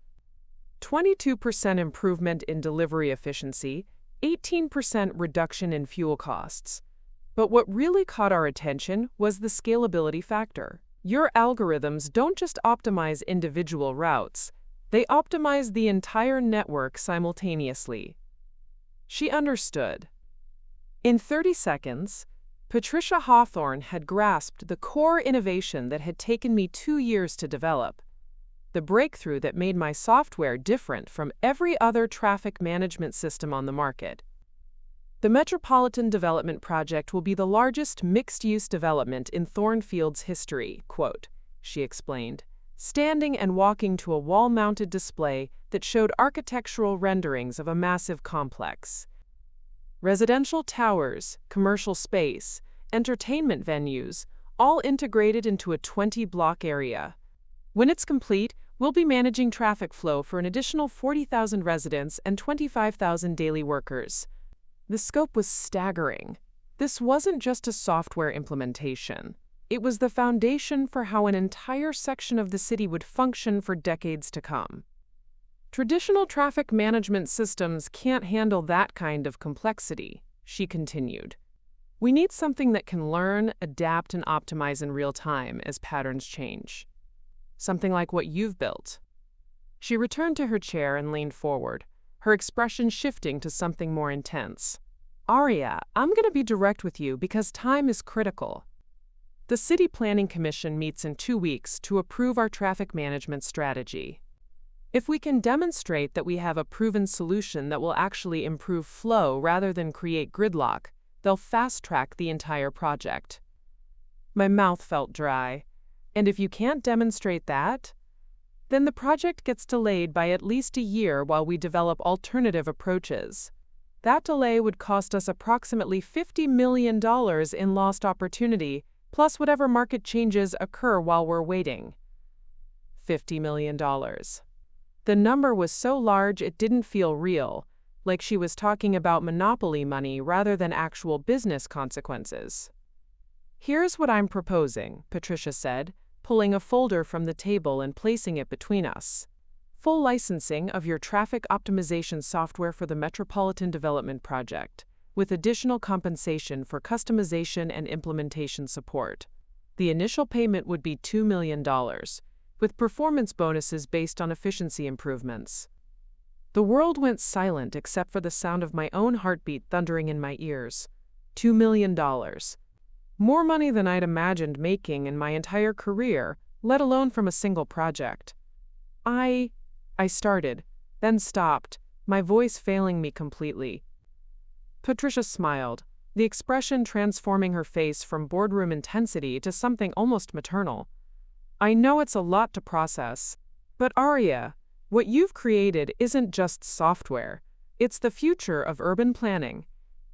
22% improvement in delivery efficiency, 18% reduction in fuel costs. But what really caught our attention was the scalability factor. Your algorithms don't just optimize individual routes, they optimize the entire network simultaneously. She understood. In 30 seconds, Patricia Hawthorne had grasped the core innovation that had taken me 2 years to develop, the breakthrough that made my software different from every other traffic management system on the market. The Metropolitan Development Project will be the largest mixed-use development in Thornfield's history, quote, she explained, standing and walking to a wall-mounted display that showed architectural renderings of a massive complex. Residential towers, commercial space, entertainment venues, all integrated into a 20-block area. When it's complete, we'll be managing traffic flow for an additional 40,000 residents and 25,000 daily workers. The scope was staggering. This wasn't just a software implementation. It was the foundation for how an entire section of the city would function for decades to come. Traditional traffic management systems can't handle that kind of complexity, she continued. We need something that can learn, adapt, and optimize in real time as patterns change. Something like what you've built. She returned to her chair and leaned forward, her expression shifting to something more intense. Aria, I'm going to be direct with you because time is critical. The City Planning Commission meets in 2 weeks to approve our traffic management strategy. If we can demonstrate that we have a proven solution that will actually improve flow rather than create gridlock, they'll fast-track the entire project. My mouth felt dry. And if you can't demonstrate that, then the project gets delayed by at least a year while we develop alternative approaches. That delay would cost us approximately $50 million in lost opportunity, plus whatever market changes occur while we're waiting. $50 million. The number was so large it didn't feel real, like she was talking about monopoly money rather than actual business consequences. Here's what I'm proposing, Patricia said, pulling a folder from the table and placing it between us. Full licensing of your traffic optimization software for the Metropolitan Development Project, with additional compensation for customization and implementation support. The initial payment would be $2 million, with performance bonuses based on efficiency improvements. The world went silent except for the sound of my own heartbeat thundering in my ears. $2 million. More money than I'd imagined making in my entire career, let alone from a single project. I started, then stopped, my voice failing me completely. Patricia smiled, the expression transforming her face from boardroom intensity to something almost maternal. I know it's a lot to process, but Aria, what you've created isn't just software. It's the future of urban planning.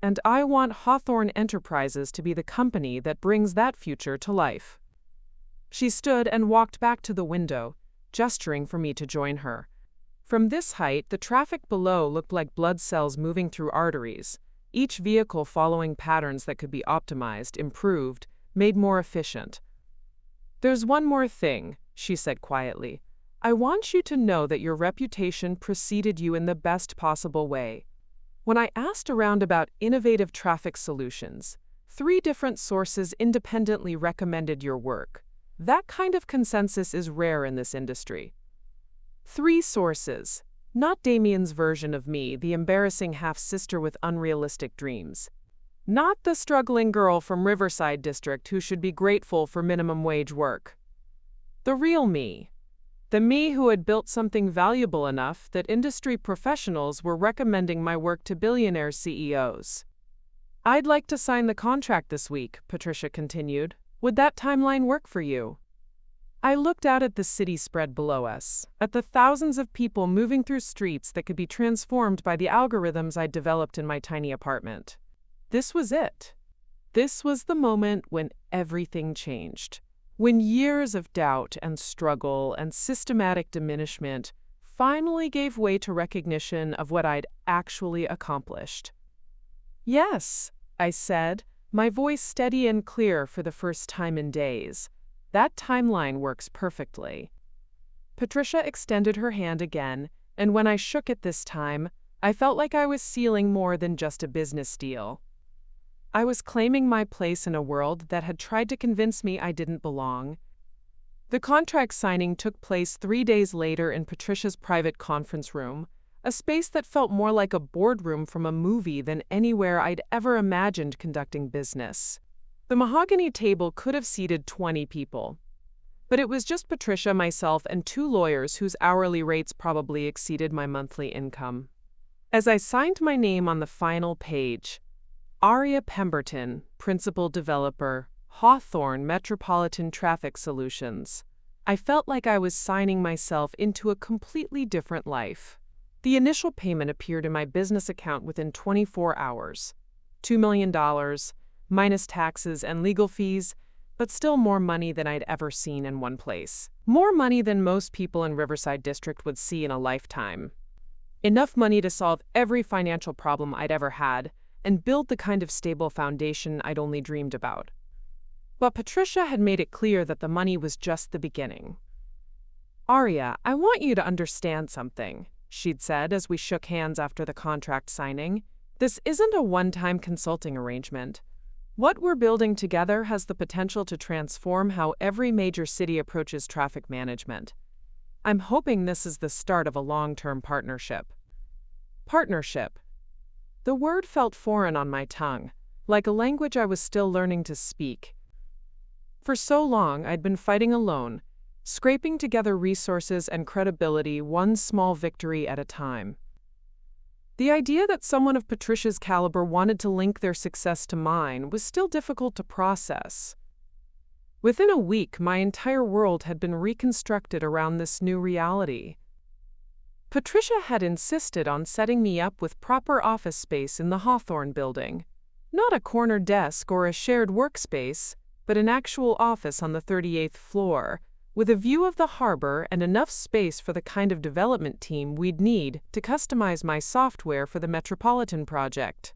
And I want Hawthorne Enterprises to be the company that brings that future to life. She stood and walked back to the window, gesturing for me to join her. From this height, the traffic below looked like blood cells moving through arteries, each vehicle following patterns that could be optimized, improved, made more efficient. There's one more thing, she said quietly. I want you to know that your reputation preceded you in the best possible way. When I asked around about innovative traffic solutions, 3 different sources independently recommended your work. That kind of consensus is rare in this industry. 3 sources, not Damien's version of me, the embarrassing half-sister with unrealistic dreams. Not the struggling girl from Riverside District who should be grateful for minimum wage work. The real me. The me who had built something valuable enough that industry professionals were recommending my work to billionaire CEOs. I'd like to sign the contract this week, Patricia continued. Would that timeline work for you? I looked out at the city spread below us, at the thousands of people moving through streets that could be transformed by the algorithms I'd developed in my tiny apartment. this was it. This was the moment when everything changed. When years of doubt and struggle and systematic diminishment finally gave way to recognition of what I'd actually accomplished. "Yes," I said, my voice steady and clear for the first time in days. "That timeline works perfectly." Patricia extended her hand again, and when I shook it this time, I felt like I was sealing more than just a business deal. I was claiming my place in a world that had tried to convince me I didn't belong. The contract signing took place 3 days later in Patricia's private conference room, a space that felt more like a boardroom from a movie than anywhere I'd ever imagined conducting business. The mahogany table could have seated 20 people. But it was just Patricia, myself, and 2 lawyers whose hourly rates probably exceeded my monthly income. As I signed my name on the final page, Aria Pemberton, Principal Developer, Hawthorne Metropolitan Traffic Solutions, I felt like I was signing myself into a completely different life. The initial payment appeared in my business account within 24 hours. $2 million, minus taxes and legal fees, but still more money than I'd ever seen in one place. More money than most people in Riverside District would see in a lifetime. Enough money to solve every financial problem I'd ever had and build the kind of stable foundation I'd only dreamed about. But Patricia had made it clear that the money was just the beginning. "Aria, I want you to understand something," she'd said as we shook hands after the contract signing. "This isn't a one-time consulting arrangement. What we're building together has the potential to transform how every major city approaches traffic management. I'm hoping this is the start of a long-term partnership." Partnership. The word felt foreign on my tongue, like a language I was still learning to speak. For so long, I'd been fighting alone, scraping together resources and credibility one small victory at a time. The idea that someone of Patricia's caliber wanted to link their success to mine was still difficult to process. Within a week, my entire world had been reconstructed around this new reality. Patricia had insisted on setting me up with proper office space in the Hawthorne building. Not a corner desk or a shared workspace, but an actual office on the 38th floor, with a view of the harbor and enough space for the kind of development team we'd need to customize my software for the Metropolitan project.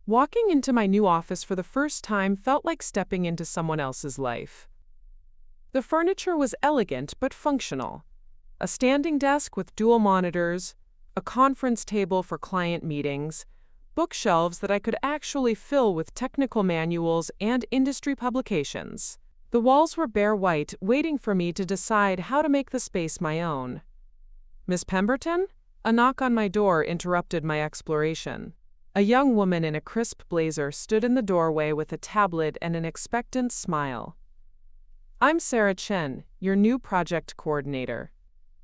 Walking into my new office for the first time felt like stepping into someone else's life. The furniture was elegant but functional. A standing desk with dual monitors, a conference table for client meetings, bookshelves that I could actually fill with technical manuals and industry publications. The walls were bare white, waiting for me to decide how to make the space my own. "Miss Pemberton?" A knock on my door interrupted my exploration. A young woman in a crisp blazer stood in the doorway with a tablet and an expectant smile. "I'm Sarah Chen, your new project coordinator.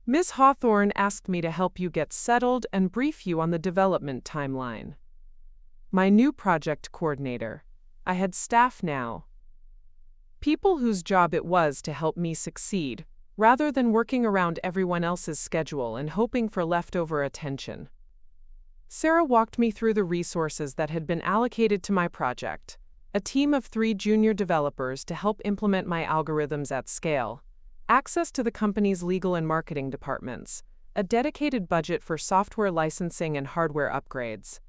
Ms. Hawthorne asked me to help you get settled and brief you on the development timeline." My new project coordinator. I had staff now. People whose job it was to help me succeed, rather than working around everyone else's schedule and hoping for leftover attention. Sarah walked me through the resources that had been allocated to my project: a team of 3 junior developers to help implement my algorithms at scale, access to the company's legal and marketing departments, a dedicated budget for software licensing and hardware upgrades.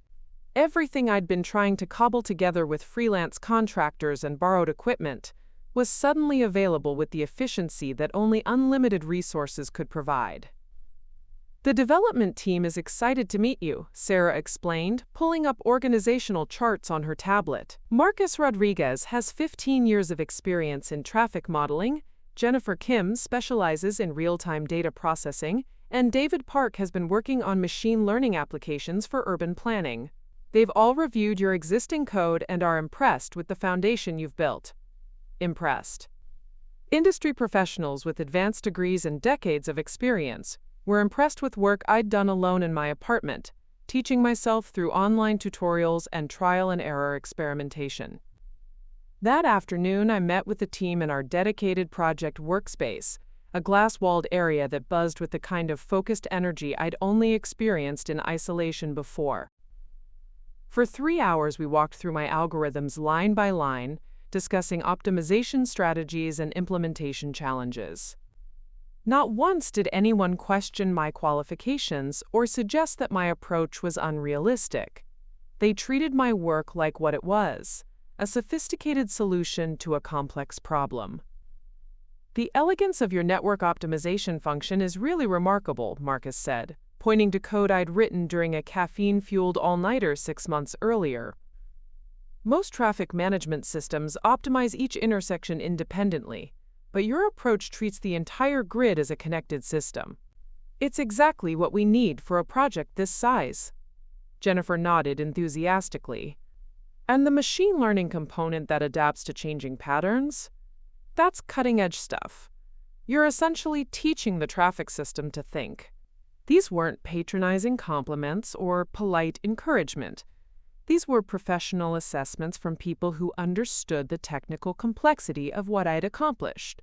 Everything I'd been trying to cobble together with freelance contractors and borrowed equipment was suddenly available with the efficiency that only unlimited resources could provide. "The development team is excited to meet you," Sarah explained, pulling up organizational charts on her tablet. "Marcus Rodriguez has 15 years of experience in traffic modeling, Jennifer Kim specializes in real-time data processing, and David Park has been working on machine learning applications for urban planning. They've all reviewed your existing code and are impressed with the foundation you've built." Impressed. Industry professionals with advanced degrees and decades of experience were impressed with work I'd done alone in my apartment, teaching myself through online tutorials and trial-and-error experimentation. That afternoon, I met with the team in our dedicated project workspace, a glass-walled area that buzzed with the kind of focused energy I'd only experienced in isolation before. For 3 hours, we walked through my algorithms line by line, discussing optimization strategies and implementation challenges. Not once did anyone question my qualifications or suggest that my approach was unrealistic. They treated my work like what it was, a sophisticated solution to a complex problem. "The elegance of your network optimization function is really remarkable," Marcus said, pointing to code I'd written during a caffeine-fueled all-nighter 6 months earlier. "Most traffic management systems optimize each intersection independently, but your approach treats the entire grid as a connected system. It's exactly what we need for a project this size." Jennifer nodded enthusiastically. "And the machine learning component that adapts to changing patterns? That's cutting-edge stuff. You're essentially teaching the traffic system to think." These weren't patronizing compliments or polite encouragement. These were professional assessments from people who understood the technical complexity of what I'd accomplished.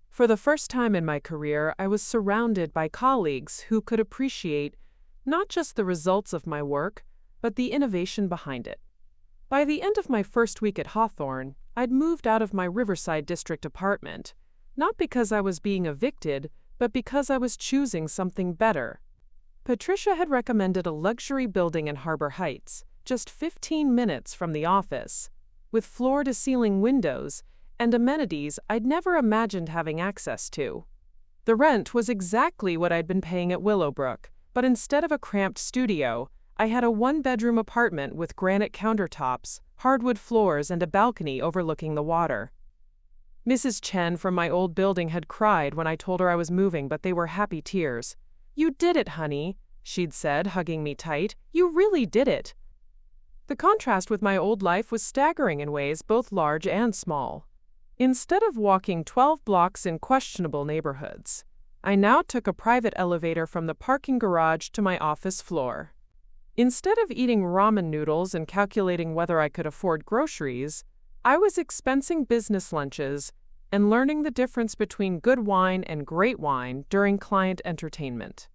For the first time in my career, I was surrounded by colleagues who could appreciate not just the results of my work, but the innovation behind it. By the end of my first week at Hawthorne, I'd moved out of my Riverside District apartment, not because I was being evicted, but because I was choosing something better. Patricia had recommended a luxury building in Harbor Heights, just 15 minutes from the office, with floor-to-ceiling windows and amenities I'd never imagined having access to. The rent was exactly what I'd been paying at Willowbrook, but instead of a cramped studio, I had a one-bedroom apartment with granite countertops, hardwood floors, and a balcony overlooking the water. Mrs. Chen from my old building had cried when I told her I was moving, but they were happy tears. "You did it, honey," she'd said, hugging me tight. "You really did it." The contrast with my old life was staggering in ways both large and small. Instead of walking 12 blocks in questionable neighborhoods, I now took a private elevator from the parking garage to my office floor. Instead of eating ramen noodles and calculating whether I could afford groceries, I was expensing business lunches and learning the difference between good wine and great wine during client entertainment.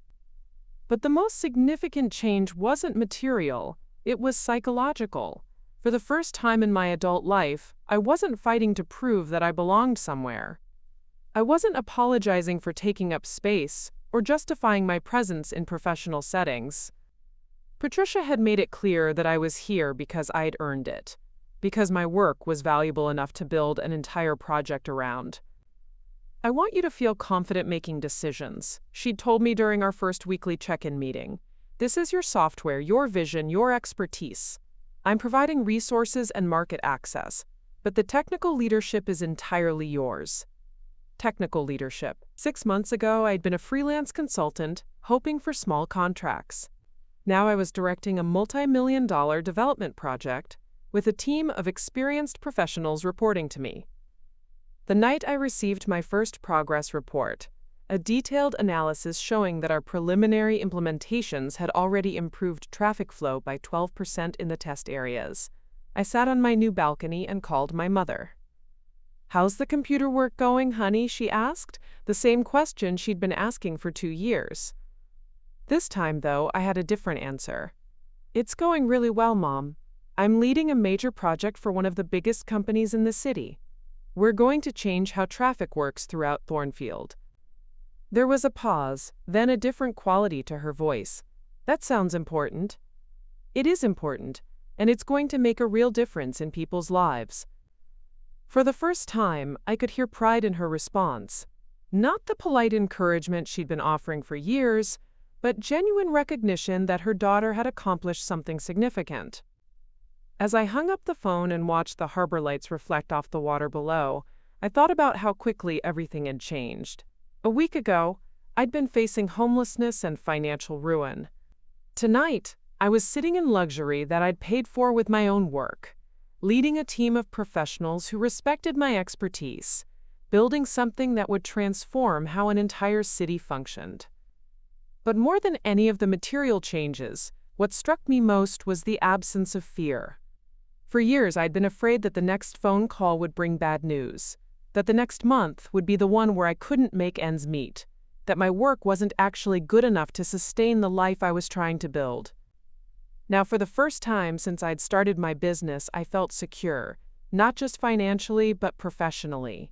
But the most significant change wasn't material, it was psychological. For the first time in my adult life, I wasn't fighting to prove that I belonged somewhere. I wasn't apologizing for taking up space or justifying my presence in professional settings. Patricia had made it clear that I was here because I'd earned it, because my work was valuable enough to build an entire project around. "I want you to feel confident making decisions," she'd told me during our first weekly check-in meeting. "This is your software, your vision, your expertise. I'm providing resources and market access, but the technical leadership is entirely yours." Technical leadership. 6 months ago, I'd been a freelance consultant, hoping for small contracts. Now I was directing a multi-million-dollar development project with a team of experienced professionals reporting to me. The night I received my first progress report, a detailed analysis showing that our preliminary implementations had already improved traffic flow by 12% in the test areas, I sat on my new balcony and called my mother. "How's the computer work going, honey?" she asked, the same question she'd been asking for 2 years. This time, though, I had a different answer. "It's going really well, Mom. I'm leading a major project for one of the biggest companies in the city. We're going to change how traffic works throughout Thornfield." There was a pause, then a different quality to her voice. "That sounds important." "It is important, and it's going to make a real difference in people's lives." For the first time, I could hear pride in her response. Not the polite encouragement she'd been offering for years, but genuine recognition that her daughter had accomplished something significant. As I hung up the phone and watched the harbor lights reflect off the water below, I thought about how quickly everything had changed. A week ago, I'd been facing homelessness and financial ruin. Tonight, I was sitting in luxury that I'd paid for with my own work, leading a team of professionals who respected my expertise, building something that would transform how an entire city functioned. But more than any of the material changes, what struck me most was the absence of fear. For years, I'd been afraid that the next phone call would bring bad news, that the next month would be the one where I couldn't make ends meet, that my work wasn't actually good enough to sustain the life I was trying to build. Now, for the first time since I'd started my business, I felt secure, not just financially, but professionally.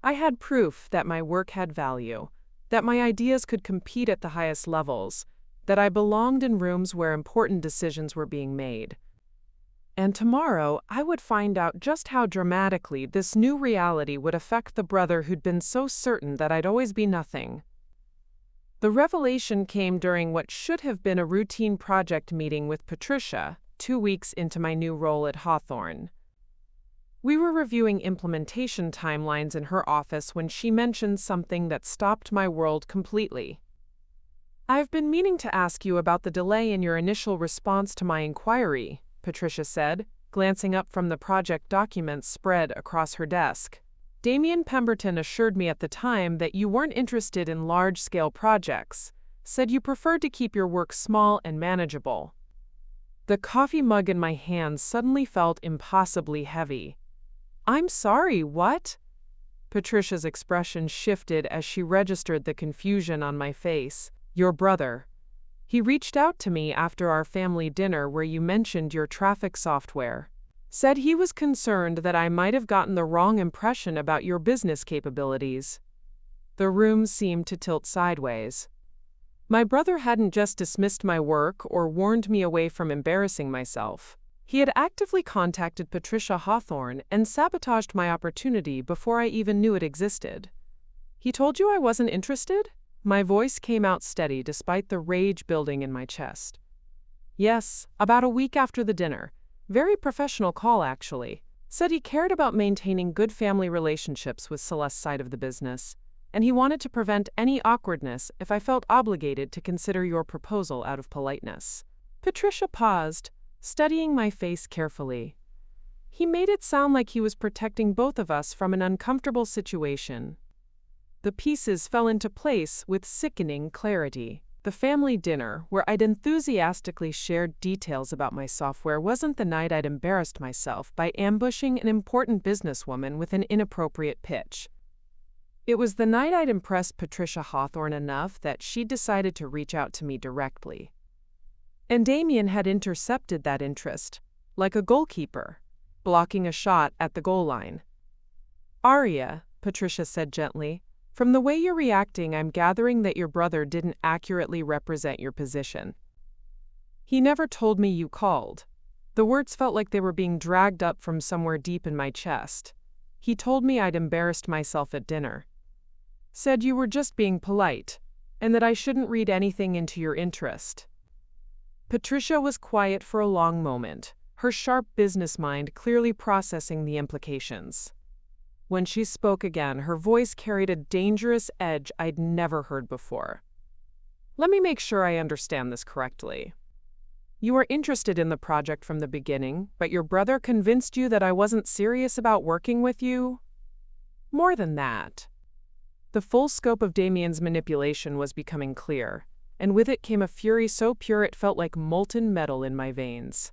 I had proof that my work had value, that my ideas could compete at the highest levels, that I belonged in rooms where important decisions were being made. And tomorrow, I would find out just how dramatically this new reality would affect the brother who'd been so certain that I'd always be nothing. The revelation came during what should have been a routine project meeting with Patricia, 2 weeks into my new role at Hawthorne. We were reviewing implementation timelines in her office when she mentioned something that stopped my world completely. "I've been meaning to ask you about the delay in your initial response to my inquiry," Patricia said, glancing up from the project documents spread across her desk. "Damien Pemberton assured me at the time that you weren't interested in large-scale projects, said you preferred to keep your work small and manageable." The coffee mug in my hand suddenly felt impossibly heavy. "I'm sorry, what?" Patricia's expression shifted as she registered the confusion on my face. "Your brother. He reached out to me after our family dinner where you mentioned your traffic software. Said he was concerned that I might have gotten the wrong impression about your business capabilities." The room seemed to tilt sideways. My brother hadn't just dismissed my work or warned me away from embarrassing myself. He had actively contacted Patricia Hawthorne and sabotaged my opportunity before I even knew it existed. "He told you I wasn't interested?" My voice came out steady despite the rage building in my chest. "Yes, about a week after the dinner. Very professional call, actually. Said he cared about maintaining good family relationships with Celeste's side of the business, and he wanted to prevent any awkwardness if I felt obligated to consider your proposal out of politeness." Patricia paused, studying my face carefully. "He made it sound like he was protecting both of us from an uncomfortable situation." The pieces fell into place with sickening clarity. The family dinner, where I'd enthusiastically shared details about my software, wasn't the night I'd embarrassed myself by ambushing an important businesswoman with an inappropriate pitch. It was the night I'd impressed Patricia Hawthorne enough that she decided to reach out to me directly. And Damien had intercepted that interest, like a goalkeeper, blocking a shot at the goal line. "Aria," Patricia said gently, "from the way you're reacting, I'm gathering that your brother didn't accurately represent your position. He never told me you called." The words felt like they were being dragged up from somewhere deep in my chest. "He told me I'd embarrassed myself at dinner. Said you were just being polite, and that I shouldn't read anything into your interest." Patricia was quiet for a long moment, her sharp business mind clearly processing the implications. When she spoke again, her voice carried a dangerous edge I'd never heard before. "Let me make sure I understand this correctly. You were interested in the project from the beginning, but your brother convinced you that I wasn't serious about working with you?" "More than that." The full scope of Damien's manipulation was becoming clear, and with it came a fury so pure it felt like molten metal in my veins.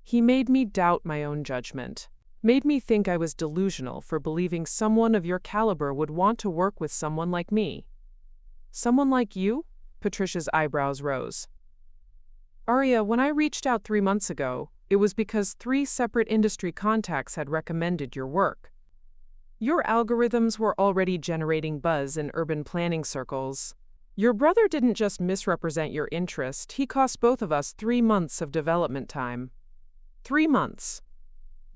"He made me doubt my own judgment. Made me think I was delusional for believing someone of your caliber would want to work with someone like me." "Someone like you?" Patricia's eyebrows rose. "Aria, when I reached out 3 months ago, it was because 3 separate industry contacts had recommended your work. Your algorithms were already generating buzz in urban planning circles. Your brother didn't just misrepresent your interest, he cost both of us 3 months of development time. 3 months.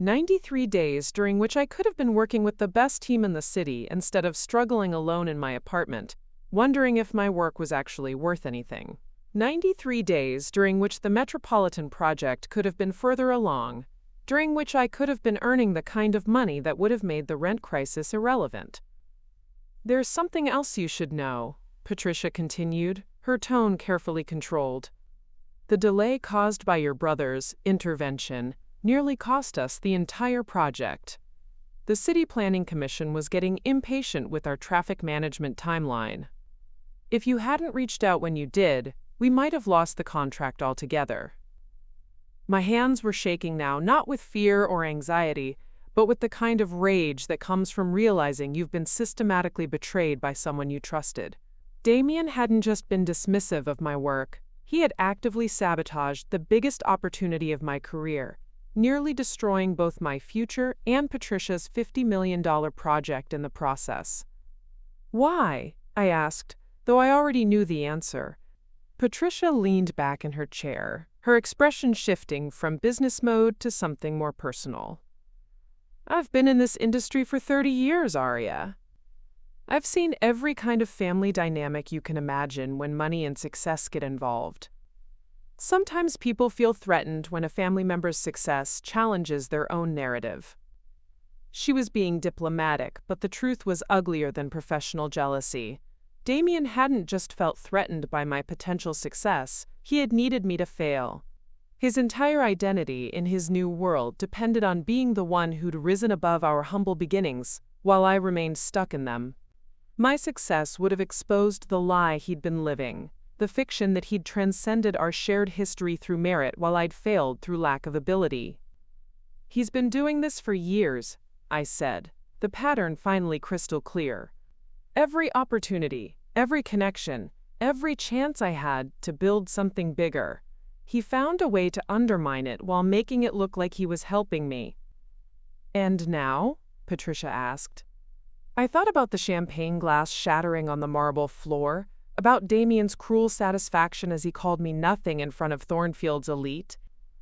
93 days during which I could have been working with the best team in the city instead of struggling alone in my apartment, wondering if my work was actually worth anything. 93 days during which the Metropolitan Project could have been further along, during which I could have been earning the kind of money that would have made the rent crisis irrelevant. There's something else you should know," Patricia continued, her tone carefully controlled. "The delay caused by your brother's intervention nearly cost us the entire project. The City Planning Commission was getting impatient with our traffic management timeline. If you hadn't reached out when you did, we might have lost the contract altogether." My hands were shaking now, not with fear or anxiety, but with the kind of rage that comes from realizing you've been systematically betrayed by someone you trusted. Damien hadn't just been dismissive of my work, He had actively sabotaged the biggest opportunity of my career, nearly destroying both my future and Patricia's $50 million project in the process. Why? I asked, though I already knew the answer. Patricia leaned back in her chair, her expression shifting from business mode to something more personal. I've been in this industry for 30 years, Aria. I've seen every kind of family dynamic you can imagine when money and success get involved. Sometimes people feel threatened when a family member's success challenges their own narrative. She was being diplomatic, but the truth was uglier than professional jealousy. Damien hadn't just felt threatened by my potential success, he had needed me to fail. His entire identity in his new world depended on being the one who'd risen above our humble beginnings, while I remained stuck in them. My success would have exposed the lie he'd been living, the fiction that he'd transcended our shared history through merit while I'd failed through lack of ability. He's been doing this for years, I said, the pattern finally crystal clear. Every opportunity, every connection, every chance I had to build something bigger, he found a way to undermine it while making it look like he was helping me. And now? Patricia asked. I thought about the champagne glass shattering on the marble floor, about Damien's cruel satisfaction as he called me nothing in front of Thornfield's elite,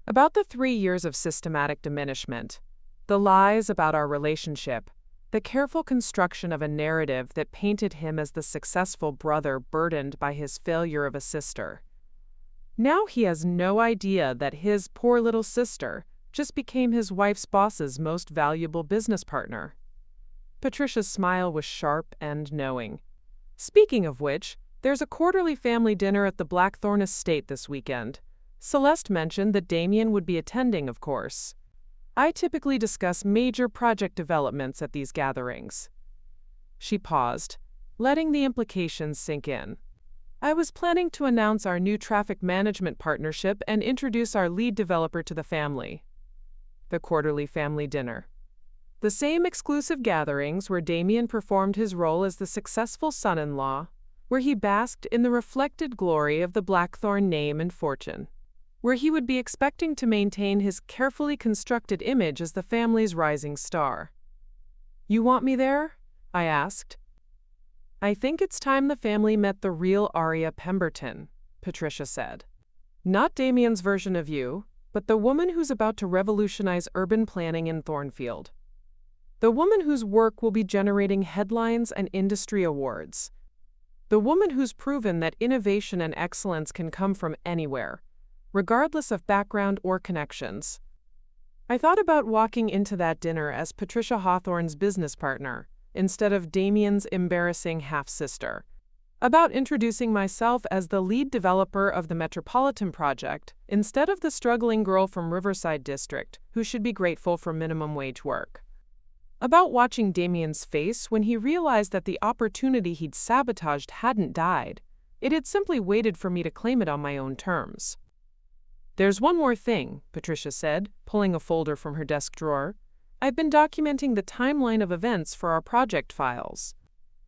about the 3 years of systematic diminishment, the lies about our relationship, the careful construction of a narrative that painted him as the successful brother burdened by his failure of a sister. Now he has no idea that his poor little sister just became his wife's boss's most valuable business partner. Patricia's smile was sharp and knowing. Speaking of which, there's a quarterly family dinner at the Blackthorn estate this weekend. Celeste mentioned that Damien would be attending, of course. I typically discuss major project developments at these gatherings. She paused, letting the implications sink in. I was planning to announce our new traffic management partnership and introduce our lead developer to the family. The quarterly family dinner. The same exclusive gatherings where Damien performed his role as the successful son-in-law, where he basked in the reflected glory of the Blackthorn name and fortune, where he would be expecting to maintain his carefully constructed image as the family's rising star. You want me there? I asked. I think it's time the family met the real Aria Pemberton, Patricia said. Not Damien's version of you, but the woman who's about to revolutionize urban planning in Thornfield. The woman whose work will be generating headlines and industry awards. The woman who's proven that innovation and excellence can come from anywhere, regardless of background or connections. I thought about walking into that dinner as Patricia Hawthorne's business partner, instead of Damien's embarrassing half-sister. About introducing myself as the lead developer of the Metropolitan Project, instead of the struggling girl from Riverside District who should be grateful for minimum wage work. About watching Damien's face when he realized that the opportunity he'd sabotaged hadn't died. It had simply waited for me to claim it on my own terms. There's one more thing, Patricia said, pulling a folder from her desk drawer. I've been documenting the timeline of events for our project files.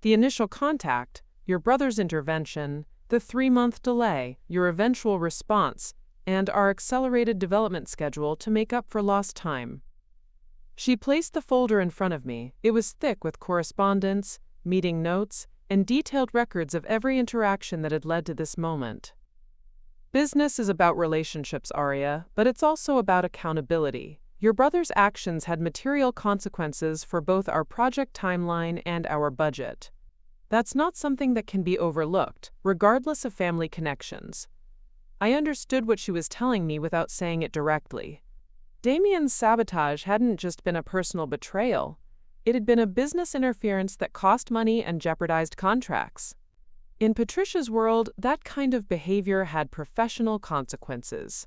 The initial contact, your brother's intervention, the 3-month delay, your eventual response, and our accelerated development schedule to make up for lost time. She placed the folder in front of me. It was thick with correspondence, meeting notes, and detailed records of every interaction that had led to this moment. Business is about relationships, Aria, but it's also about accountability. Your brother's actions had material consequences for both our project timeline and our budget. That's not something that can be overlooked, regardless of family connections. I understood what she was telling me without saying it directly. Damien's sabotage hadn't just been a personal betrayal. It had been a business interference that cost money and jeopardized contracts. In Patricia's world, that kind of behavior had professional consequences.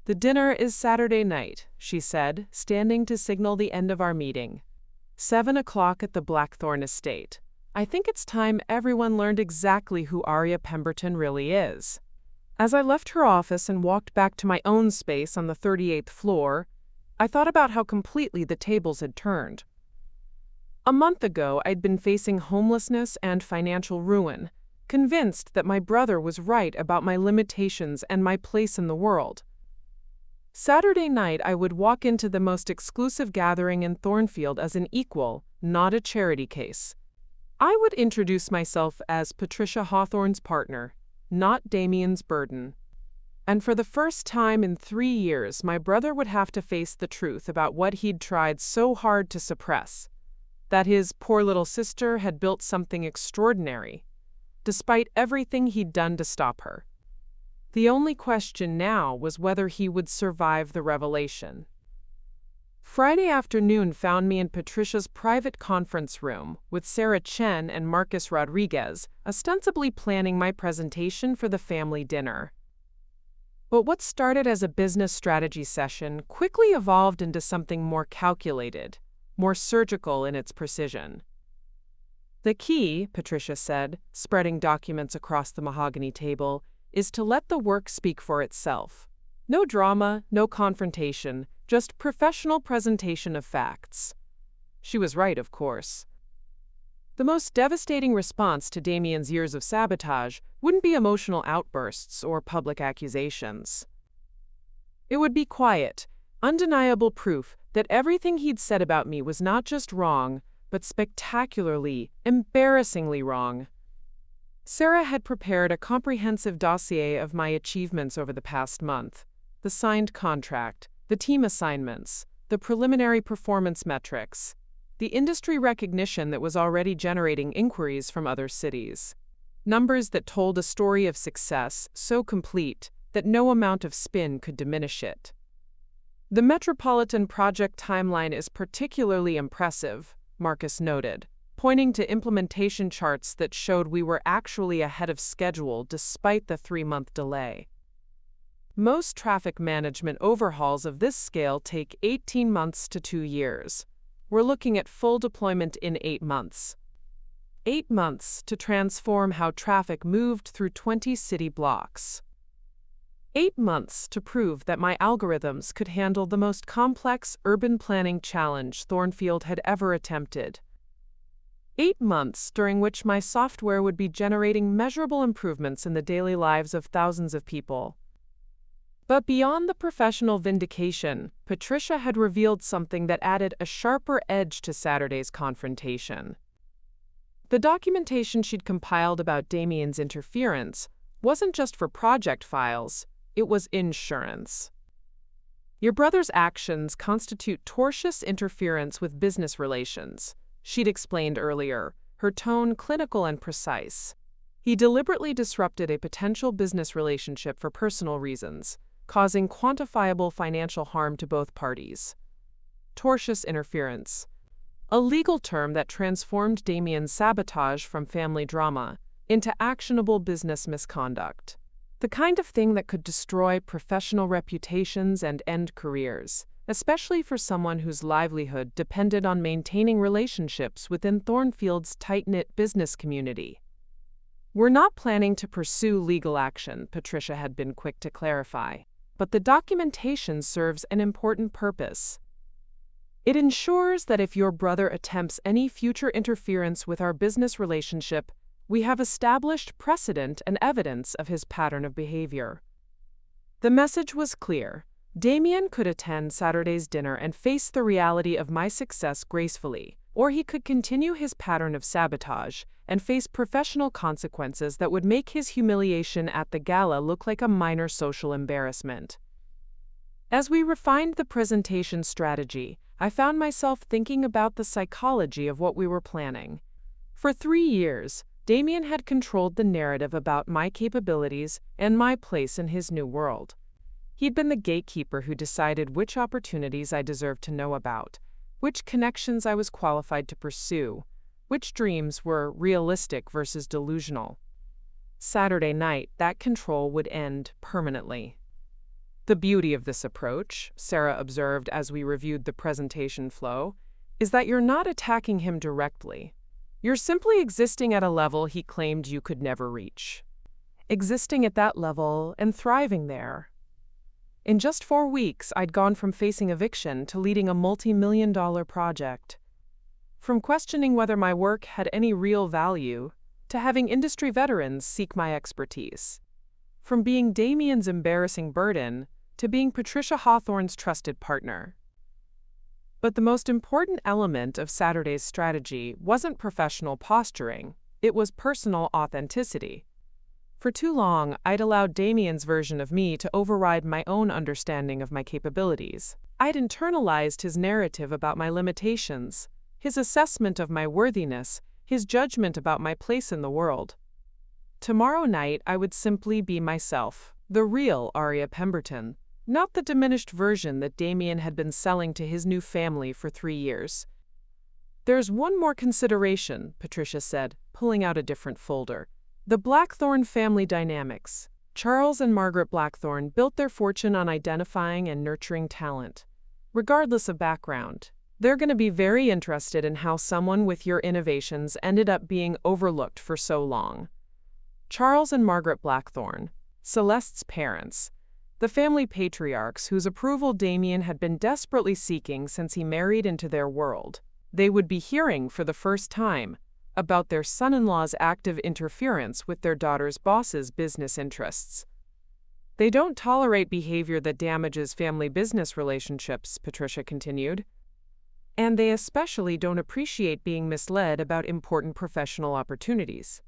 The dinner is Saturday night, she said, standing to signal the end of our meeting. 7 o'clock at the Blackthorn estate. I think it's time everyone learned exactly who Aria Pemberton really is. As I left her office and walked back to my own space on the 38th floor, I thought about how completely the tables had turned. A month ago, I'd been facing homelessness and financial ruin. convinced that my brother was right about my limitations and my place in the world. Saturday night, I would walk into the most exclusive gathering in Thornfield as an equal, not a charity case. I would introduce myself as Patricia Hawthorne's partner, not Damien's burden. And for the first time in 3 years, my brother would have to face the truth about what he'd tried so hard to suppress, that his poor little sister had built something extraordinary, despite everything he'd done to stop her. The only question now was whether he would survive the revelation. Friday afternoon found me in Patricia's private conference room with Sarah Chen and Marcus Rodriguez, ostensibly planning my presentation for the family dinner. But what started as a business strategy session quickly evolved into something more calculated, more surgical in its precision. The key, Patricia said, spreading documents across the mahogany table, is to let the work speak for itself. No drama, no confrontation, just professional presentation of facts. She was right, of course. The most devastating response to Damien's years of sabotage wouldn't be emotional outbursts or public accusations. It would be quiet, undeniable proof that everything he'd said about me was not just wrong, but spectacularly, embarrassingly wrong. Sarah had prepared a comprehensive dossier of my achievements over the past month: the signed contract, the team assignments, the preliminary performance metrics, the industry recognition that was already generating inquiries from other cities. Numbers that told a story of success so complete that no amount of spin could diminish it. The Metropolitan project timeline is particularly impressive, Marcus noted, pointing to implementation charts that showed we were actually ahead of schedule despite the 3-month delay. Most traffic management overhauls of this scale take 18 months to 2 years. We're looking at full deployment in 8 months. 8 months to transform how traffic moved through 20 city blocks. 8 months to prove that my algorithms could handle the most complex urban planning challenge Thornfield had ever attempted. 8 months during which my software would be generating measurable improvements in the daily lives of thousands of people. But beyond the professional vindication, Patricia had revealed something that added a sharper edge to Saturday's confrontation. The documentation she'd compiled about Damien's interference wasn't just for project files, it was insurance. Your brother's actions constitute tortious interference with business relations, she'd explained earlier, her tone clinical and precise. He deliberately disrupted a potential business relationship for personal reasons, causing quantifiable financial harm to both parties. Tortious interference, a legal term that transformed Damien's sabotage from family drama into actionable business misconduct. The kind of thing that could destroy professional reputations and end careers, especially for someone whose livelihood depended on maintaining relationships within Thornfield's tight-knit business community. We're not planning to pursue legal action, Patricia had been quick to clarify, but the documentation serves an important purpose. It ensures that if your brother attempts any future interference with our business relationship, we have established precedent and evidence of his pattern of behavior. The message was clear. Damien could attend Saturday's dinner and face the reality of my success gracefully, or he could continue his pattern of sabotage and face professional consequences that would make his humiliation at the gala look like a minor social embarrassment. As we refined the presentation strategy, I found myself thinking about the psychology of what we were planning. For 3 years, Damien had controlled the narrative about my capabilities and my place in his new world. He'd been the gatekeeper who decided which opportunities I deserved to know about, which connections I was qualified to pursue, which dreams were realistic versus delusional. Saturday night, that control would end permanently. The beauty of this approach, Sarah observed as we reviewed the presentation flow, is that you're not attacking him directly. You're simply existing at a level he claimed you could never reach. Existing at that level and thriving there. In just 4 weeks, I'd gone from facing eviction to leading a multi-million-dollar project. From questioning whether my work had any real value to having industry veterans seek my expertise. From being Damien's embarrassing burden to being Patricia Hawthorne's trusted partner. But the most important element of Saturday's strategy wasn't professional posturing, it was personal authenticity. For too long, I'd allowed Damien's version of me to override my own understanding of my capabilities. I'd internalized his narrative about my limitations, his assessment of my worthiness, his judgment about my place in the world. Tomorrow night, I would simply be myself, the real Aria Pemberton, not the diminished version that Damien had been selling to his new family for 3 years. "There's one more consideration," Patricia said, pulling out a different folder. "The Blackthorne family dynamics." Charles and Margaret Blackthorne built their fortune on identifying and nurturing talent, regardless of background. They're going to be very interested in how someone with your innovations ended up being overlooked for so long. Charles and Margaret Blackthorne, Celeste's parents, the family patriarchs whose approval Damien had been desperately seeking since he married into their world. They would be hearing for the first time about their son-in-law's active interference with their daughter's boss's business interests. "They don't tolerate behavior that damages family business relationships," Patricia continued. "And they especially don't appreciate being misled about important professional opportunities."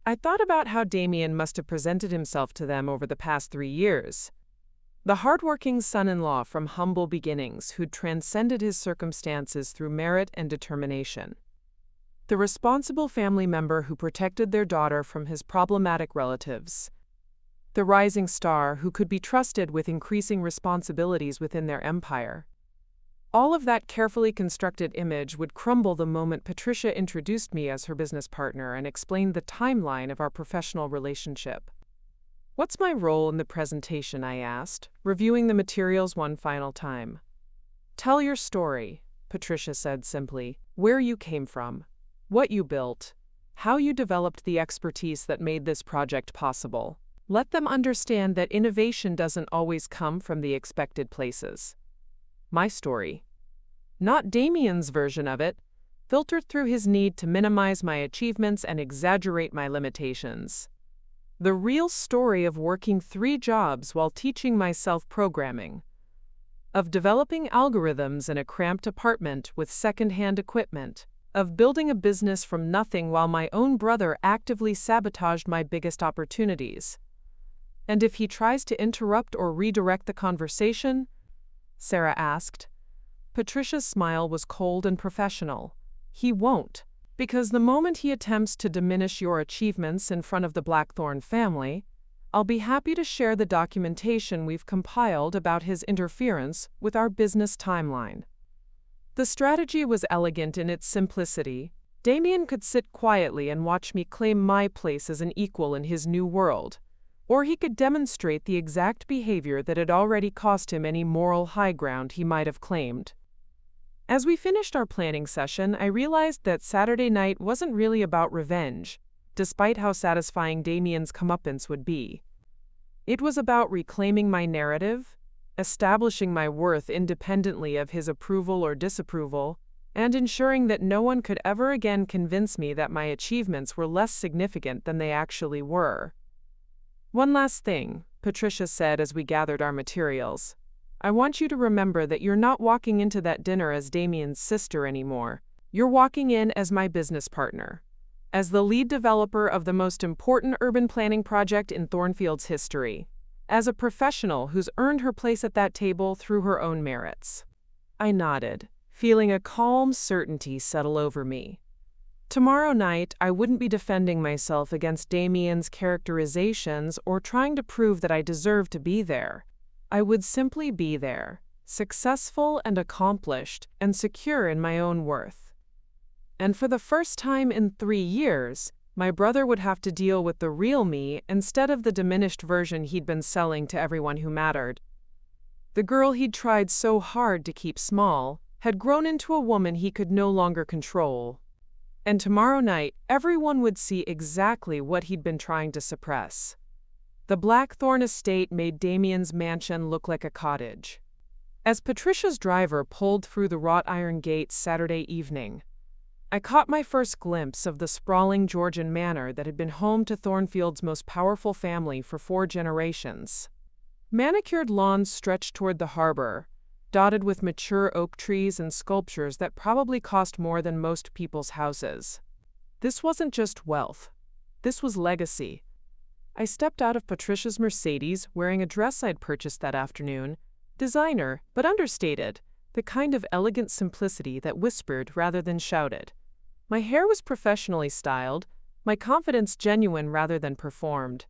I thought about how Damien must have presented himself to them over the past 3 years. The hardworking son-in-law from humble beginnings who'd transcended his circumstances through merit and determination. The responsible family member who protected their daughter from his problematic relatives. The rising star who could be trusted with increasing responsibilities within their empire. All of that carefully constructed image would crumble the moment Patricia introduced me as her business partner and explained the timeline of our professional relationship. "What's my role in the presentation?" I asked, reviewing the materials one final time. "Tell your story," Patricia said simply. "Where you came from, what you built, how you developed the expertise that made this project possible. Let them understand that innovation doesn't always come from the expected places." My story. Not Damien's version of it, filtered through his need to minimize my achievements and exaggerate my limitations. The real story of working 3 jobs while teaching myself programming. Of developing algorithms in a cramped apartment with second-hand equipment. Of building a business from nothing while my own brother actively sabotaged my biggest opportunities. "And if he tries to interrupt or redirect the conversation?" Sarah asked. Patricia's smile was cold and professional. "He won't, because the moment he attempts to diminish your achievements in front of the Blackthorne family, I'll be happy to share the documentation we've compiled about his interference with our business timeline." The strategy was elegant in its simplicity. Damien could sit quietly and watch me claim my place as an equal in his new world. Or he could demonstrate the exact behavior that had already cost him any moral high ground he might have claimed. As we finished our planning session, I realized that Saturday night wasn't really about revenge, despite how satisfying Damien's comeuppance would be. It was about reclaiming my narrative, establishing my worth independently of his approval or disapproval, and ensuring that no one could ever again convince me that my achievements were less significant than they actually were. "One last thing," Patricia said as we gathered our materials. "I want you to remember that you're not walking into that dinner as Damien's sister anymore. You're walking in as my business partner, as the lead developer of the most important urban planning project in Thornfield's history, as a professional who's earned her place at that table through her own merits." I nodded, feeling a calm certainty settle over me. Tomorrow night, I wouldn't be defending myself against Damien's characterizations or trying to prove that I deserved to be there. I would simply be there, successful and accomplished, and secure in my own worth. And for the first time in 3 years, my brother would have to deal with the real me instead of the diminished version he'd been selling to everyone who mattered. The girl he'd tried so hard to keep small had grown into a woman he could no longer control. And tomorrow night, everyone would see exactly what he'd been trying to suppress. The Blackthorne estate made Damien's mansion look like a cottage. As Patricia's driver pulled through the wrought iron gates Saturday evening, I caught my first glimpse of the sprawling Georgian manor that had been home to Thornfield's most powerful family for 4 generations. Manicured lawns stretched toward the harbor, dotted with mature oak trees and sculptures that probably cost more than most people's houses. This wasn't just wealth. This was legacy. I stepped out of Patricia's Mercedes wearing a dress I'd purchased that afternoon. Designer, but understated, the kind of elegant simplicity that whispered rather than shouted. My hair was professionally styled, my confidence genuine rather than performed.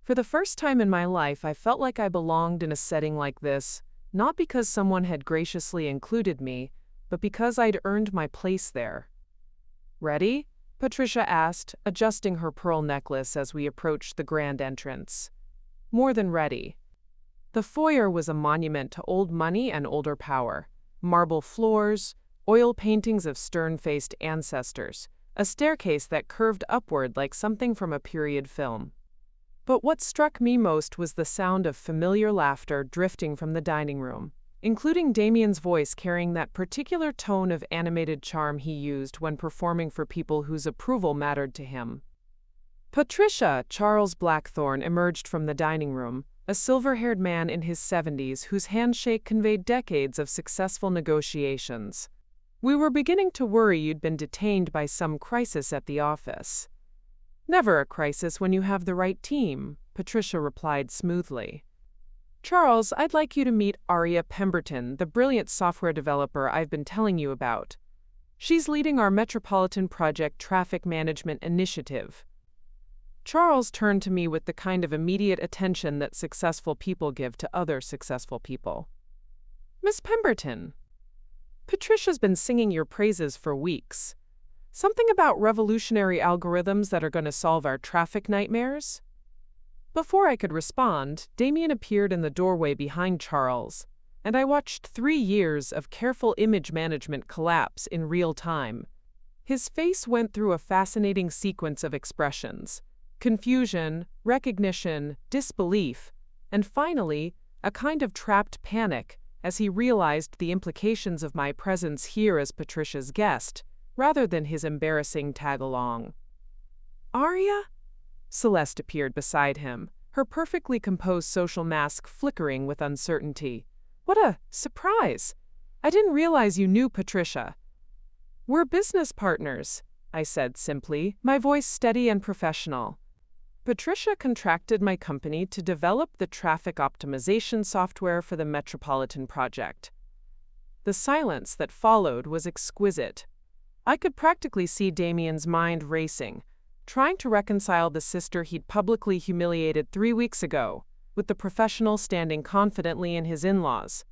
For the first time in my life, I felt like I belonged in a setting like this, not because someone had graciously included me, but because I'd earned my place there. "Ready?" Patricia asked, adjusting her pearl necklace as we approached the grand entrance. More than ready. The foyer was a monument to old money and older power. Marble floors, oil paintings of stern-faced ancestors, a staircase that curved upward like something from a period film. But what struck me most was the sound of familiar laughter drifting from the dining room, including Damien's voice carrying that particular tone of animated charm he used when performing for people whose approval mattered to him. "Patricia," Charles Blackthorne emerged from the dining room, a silver-haired man in his 70s whose handshake conveyed decades of successful negotiations. "We were beginning to worry you'd been detained by some crisis at the office." "Never a crisis when you have the right team," Patricia replied smoothly. "Charles, I'd like you to meet Aria Pemberton, the brilliant software developer I've been telling you about. She's leading our Metropolitan Project Traffic Management Initiative." Charles turned to me with the kind of immediate attention that successful people give to other successful people. "Miss Pemberton, Patricia's been singing your praises for weeks. Something about revolutionary algorithms that are going to solve our traffic nightmares?" Before I could respond, Damien appeared in the doorway behind Charles, and I watched 3 years of careful image management collapse in real time. His face went through a fascinating sequence of expressions: confusion, recognition, disbelief, and finally, a kind of trapped panic as he realized the implications of my presence here as Patricia's guest, rather than his embarrassing tag-along. "Aria?" Celeste appeared beside him, her perfectly composed social mask flickering with uncertainty. "What a surprise! I didn't realize you knew Patricia." "We're business partners," I said simply, my voice steady and professional. "Patricia contracted my company to develop the traffic optimization software for the Metropolitan Project." The silence that followed was exquisite. I could practically see Damien's mind racing, trying to reconcile the sister he'd publicly humiliated 3 weeks ago, with the professional standing confidently in his in-laws'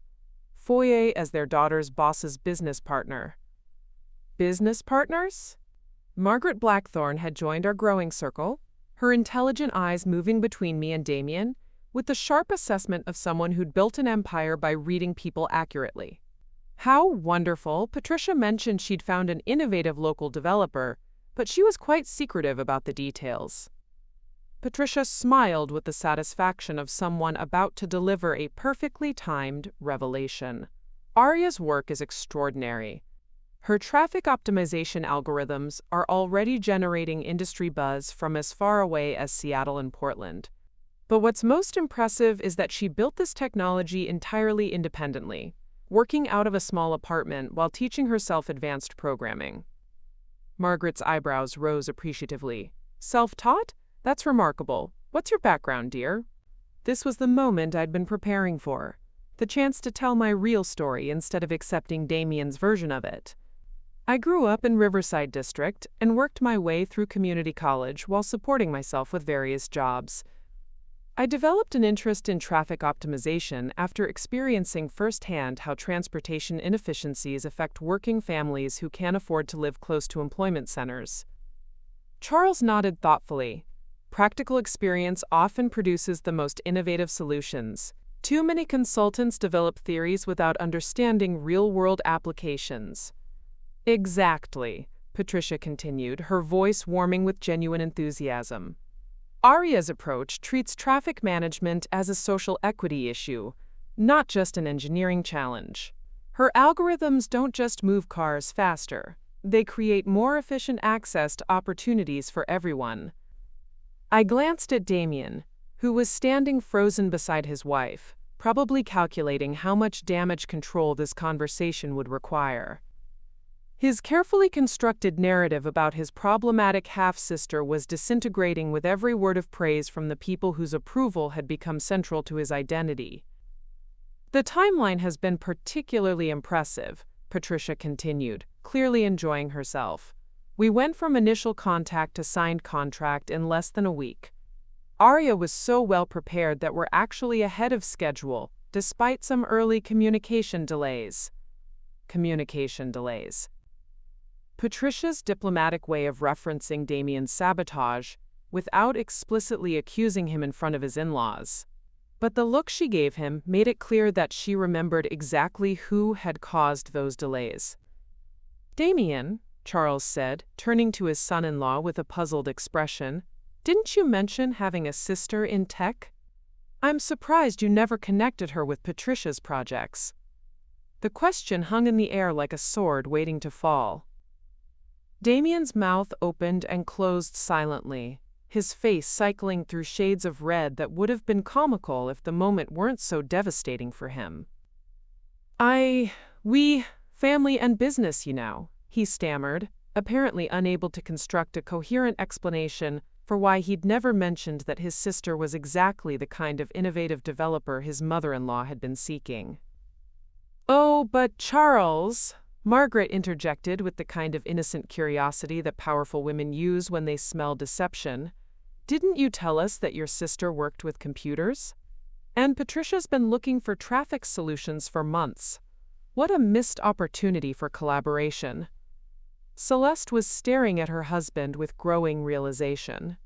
foyer as their daughter's boss's business partner. Business partners? Margaret Blackthorne had joined our growing circle, her intelligent eyes moving between me and Damien, with the sharp assessment of someone who'd built an empire by reading people accurately. How wonderful! Patricia mentioned she'd found an innovative local developer, but she was quite secretive about the details. Patricia smiled with the satisfaction of someone about to deliver a perfectly timed revelation. Aria's work is extraordinary. Her traffic optimization algorithms are already generating industry buzz from as far away as Seattle and Portland. But what's most impressive is that she built this technology entirely independently, working out of a small apartment while teaching herself advanced programming. Margaret's eyebrows rose appreciatively. "Self-taught? That's remarkable. What's your background, dear?" This was the moment I'd been preparing for, the chance to tell my real story instead of accepting Damien's version of it. I grew up in Riverside District and worked my way through community college while supporting myself with various jobs. I developed an interest in traffic optimization after experiencing firsthand how transportation inefficiencies affect working families who can't afford to live close to employment centers. Charles nodded thoughtfully. Practical experience often produces the most innovative solutions. Too many consultants develop theories without understanding real-world applications. Exactly, Patricia continued, her voice warming with genuine enthusiasm. Aria's approach treats traffic management as a social equity issue, not just an engineering challenge. Her algorithms don't just move cars faster, they create more efficient access to opportunities for everyone. I glanced at Damien, who was standing frozen beside his wife, probably calculating how much damage control this conversation would require. His carefully constructed narrative about his problematic half-sister was disintegrating with every word of praise from the people whose approval had become central to his identity. The timeline has been particularly impressive, Patricia continued, clearly enjoying herself. We went from initial contact to signed contract in less than a week. Aria was so well prepared that we're actually ahead of schedule, despite some early communication delays. Patricia's diplomatic way of referencing Damien's sabotage, without explicitly accusing him in front of his in-laws. But the look she gave him made it clear that she remembered exactly who had caused those delays. "Damien," Charles said, turning to his son-in-law with a puzzled expression, "didn't you mention having a sister in tech? I'm surprised you never connected her with Patricia's projects." The question hung in the air like a sword waiting to fall. Damien's mouth opened and closed silently, his face cycling through shades of red that would have been comical if the moment weren't so devastating for him. We, family and business, you know," he stammered, apparently unable to construct a coherent explanation for why he'd never mentioned that his sister was exactly the kind of innovative developer his mother-in-law had been seeking. "Oh, but Charles," Margaret interjected with the kind of innocent curiosity that powerful women use when they smell deception, "didn't you tell us that your sister worked with computers? And Patricia's been looking for traffic solutions for months. What a missed opportunity for collaboration." Celeste was staring at her husband with growing realization.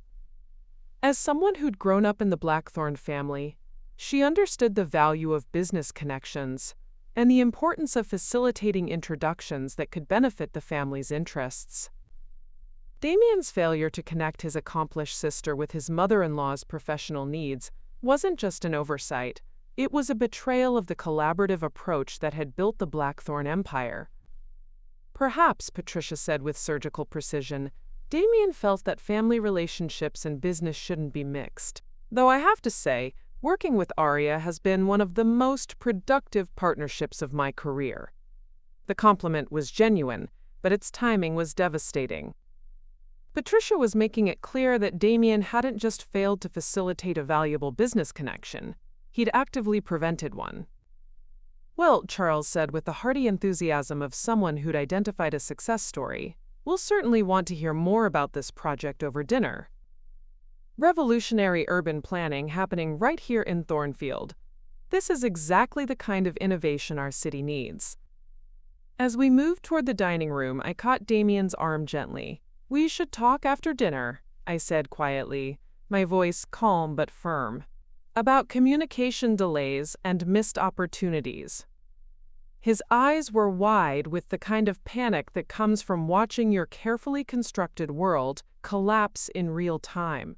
As someone who'd grown up in the Blackthorne family, she understood the value of business connections and the importance of facilitating introductions that could benefit the family's interests. Damien's failure to connect his accomplished sister with his mother-in-law's professional needs wasn't just an oversight, it was a betrayal of the collaborative approach that had built the Blackthorne empire. "Perhaps," Patricia said with surgical precision, "Damien felt that family relationships and business shouldn't be mixed. Though I have to say, working with Aria has been one of the most productive partnerships of my career." The compliment was genuine, but its timing was devastating. Patricia was making it clear that Damien hadn't just failed to facilitate a valuable business connection, he'd actively prevented one. "Well," Charles said with the hearty enthusiasm of someone who'd identified a success story, "we'll certainly want to hear more about this project over dinner. Revolutionary urban planning happening right here in Thornfield. This is exactly the kind of innovation our city needs." As we moved toward the dining room, I caught Damien's arm gently. "We should talk after dinner," I said quietly, my voice calm but firm, "about communication delays and missed opportunities." His eyes were wide with the kind of panic that comes from watching your carefully constructed world collapse in real time.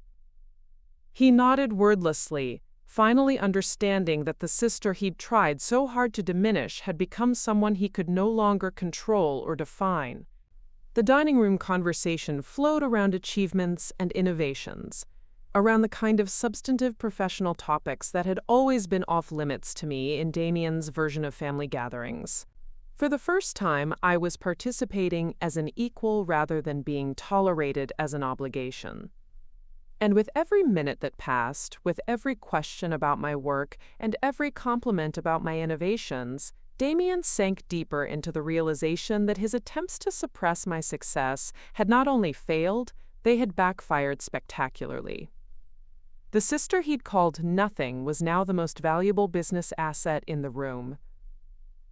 He nodded wordlessly, finally understanding that the sister he'd tried so hard to diminish had become someone he could no longer control or define. The dining room conversation flowed around achievements and innovations, around the kind of substantive professional topics that had always been off-limits to me in Damien's version of family gatherings. For the first time, I was participating as an equal rather than being tolerated as an obligation. And with every minute that passed, with every question about my work and every compliment about my innovations, Damien sank deeper into the realization that his attempts to suppress my success had not only failed, they had backfired spectacularly. The sister he'd called nothing was now the most valuable business asset in the room.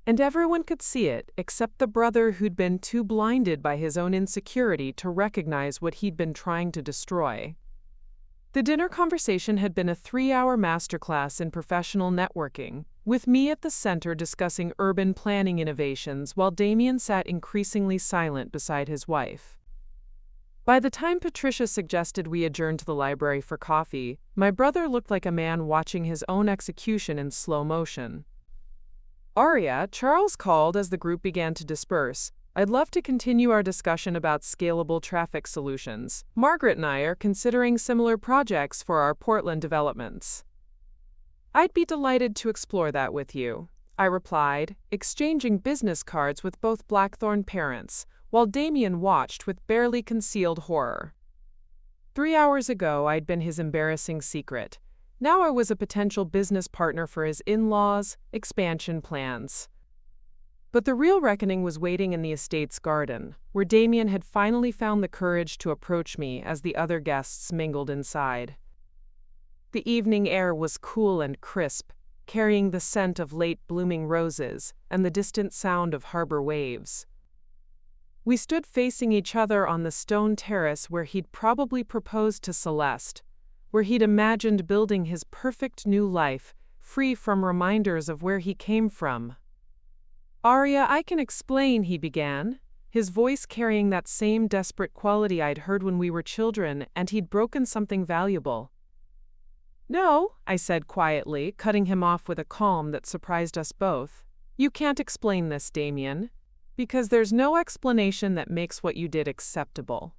And everyone could see it, except the brother who'd been too blinded by his own insecurity to recognize what he'd been trying to destroy. The dinner conversation had been a 3-hour masterclass in professional networking, with me at the center discussing urban planning innovations while Damien sat increasingly silent beside his wife. By the time Patricia suggested we adjourn to the library for coffee, my brother looked like a man watching his own execution in slow motion. "Aria," Charles called as the group began to disperse, I'd love to continue our discussion about scalable traffic solutions. Margaret and I are considering similar projects for our Portland developments. I'd be delighted to explore that with you, I replied, exchanging business cards with both Blackthorn parents, while Damien watched with barely concealed horror. 3 hours ago, I'd been his embarrassing secret. Now I was a potential business partner for his in-laws' expansion plans. But the real reckoning was waiting in the estate's garden, where Damien had finally found the courage to approach me as the other guests mingled inside. The evening air was cool and crisp, carrying the scent of late-blooming roses and the distant sound of harbor waves. We stood facing each other on the stone terrace where he'd probably proposed to Celeste, where he'd imagined building his perfect new life, free from reminders of where he came from. "Aria, I can explain," he began, his voice carrying that same desperate quality I'd heard when we were children and he'd broken something valuable. "No," I said quietly, cutting him off with a calm that surprised us both. "You can't explain this, Damien, because there's no explanation that makes what you did acceptable."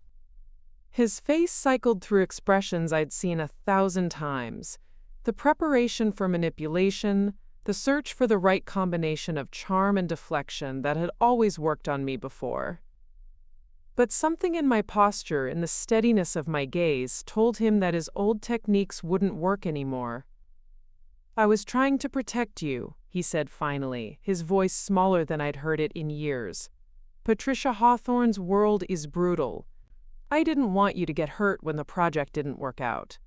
His face cycled through expressions I'd seen 1,000 times. The preparation for manipulation, the search for the right combination of charm and deflection that had always worked on me before. But something in my posture, in the steadiness of my gaze, told him that his old techniques wouldn't work anymore. "I was trying to protect you," he said finally, his voice smaller than I'd heard it in years. "Patricia Hawthorne's world is brutal. I didn't want you to get hurt when the project didn't work out."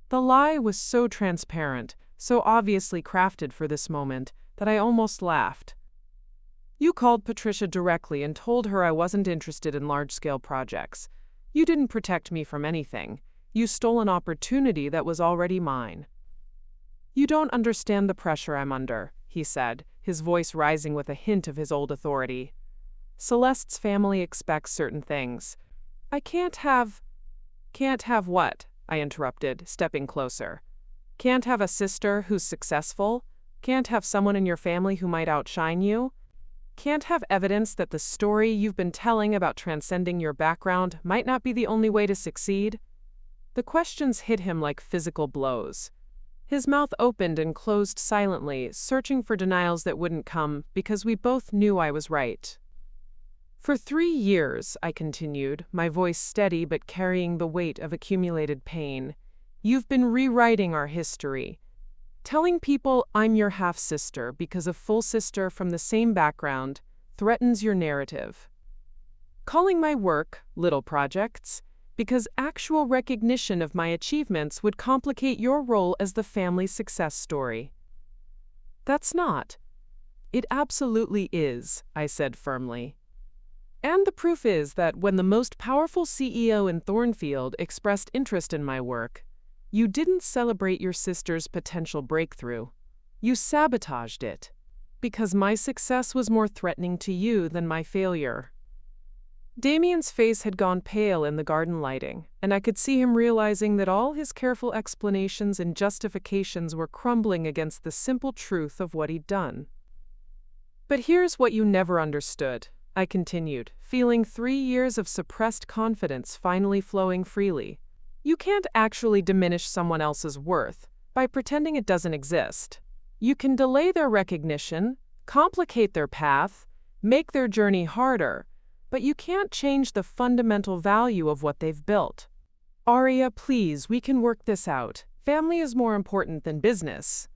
The lie was so transparent, so obviously crafted for this moment, that I almost laughed. "You called Patricia directly and told her I wasn't interested in large-scale projects. You didn't protect me from anything. You stole an opportunity that was already mine." "You don't understand the pressure I'm under," he said, his voice rising with a hint of his old authority. "Celeste's family expects certain things. I can't have—" "Can't have what?" I interrupted, stepping closer. "Can't have a sister who's successful? Can't have someone in your family who might outshine you? Can't have evidence that the story you've been telling about transcending your background might not be the only way to succeed?" The questions hit him like physical blows. His mouth opened and closed silently, searching for denials that wouldn't come, because we both knew I was right. "For 3 years," I continued, my voice steady but carrying the weight of accumulated pain, "you've been rewriting our history. Telling people I'm your half-sister because a full sister from the same background threatens your narrative. Calling my work little projects because actual recognition of my achievements would complicate your role as the family success story." "That's not." "It absolutely is," I said firmly. "And the proof is that when the most powerful CEO in Thornfield expressed interest in my work, you didn't celebrate your sister's potential breakthrough. You sabotaged it, because my success was more threatening to you than my failure." Damien's face had gone pale in the garden lighting, and I could see him realizing that all his careful explanations and justifications were crumbling against the simple truth of what he'd done. "But here's what you never understood," I continued, feeling 3 years of suppressed confidence finally flowing freely. "You can't actually diminish someone else's worth by pretending it doesn't exist. You can delay their recognition, complicate their path, make their journey harder, but you can't change the fundamental value of what they've built. Aria, please, we can work this out. Family is more important than business."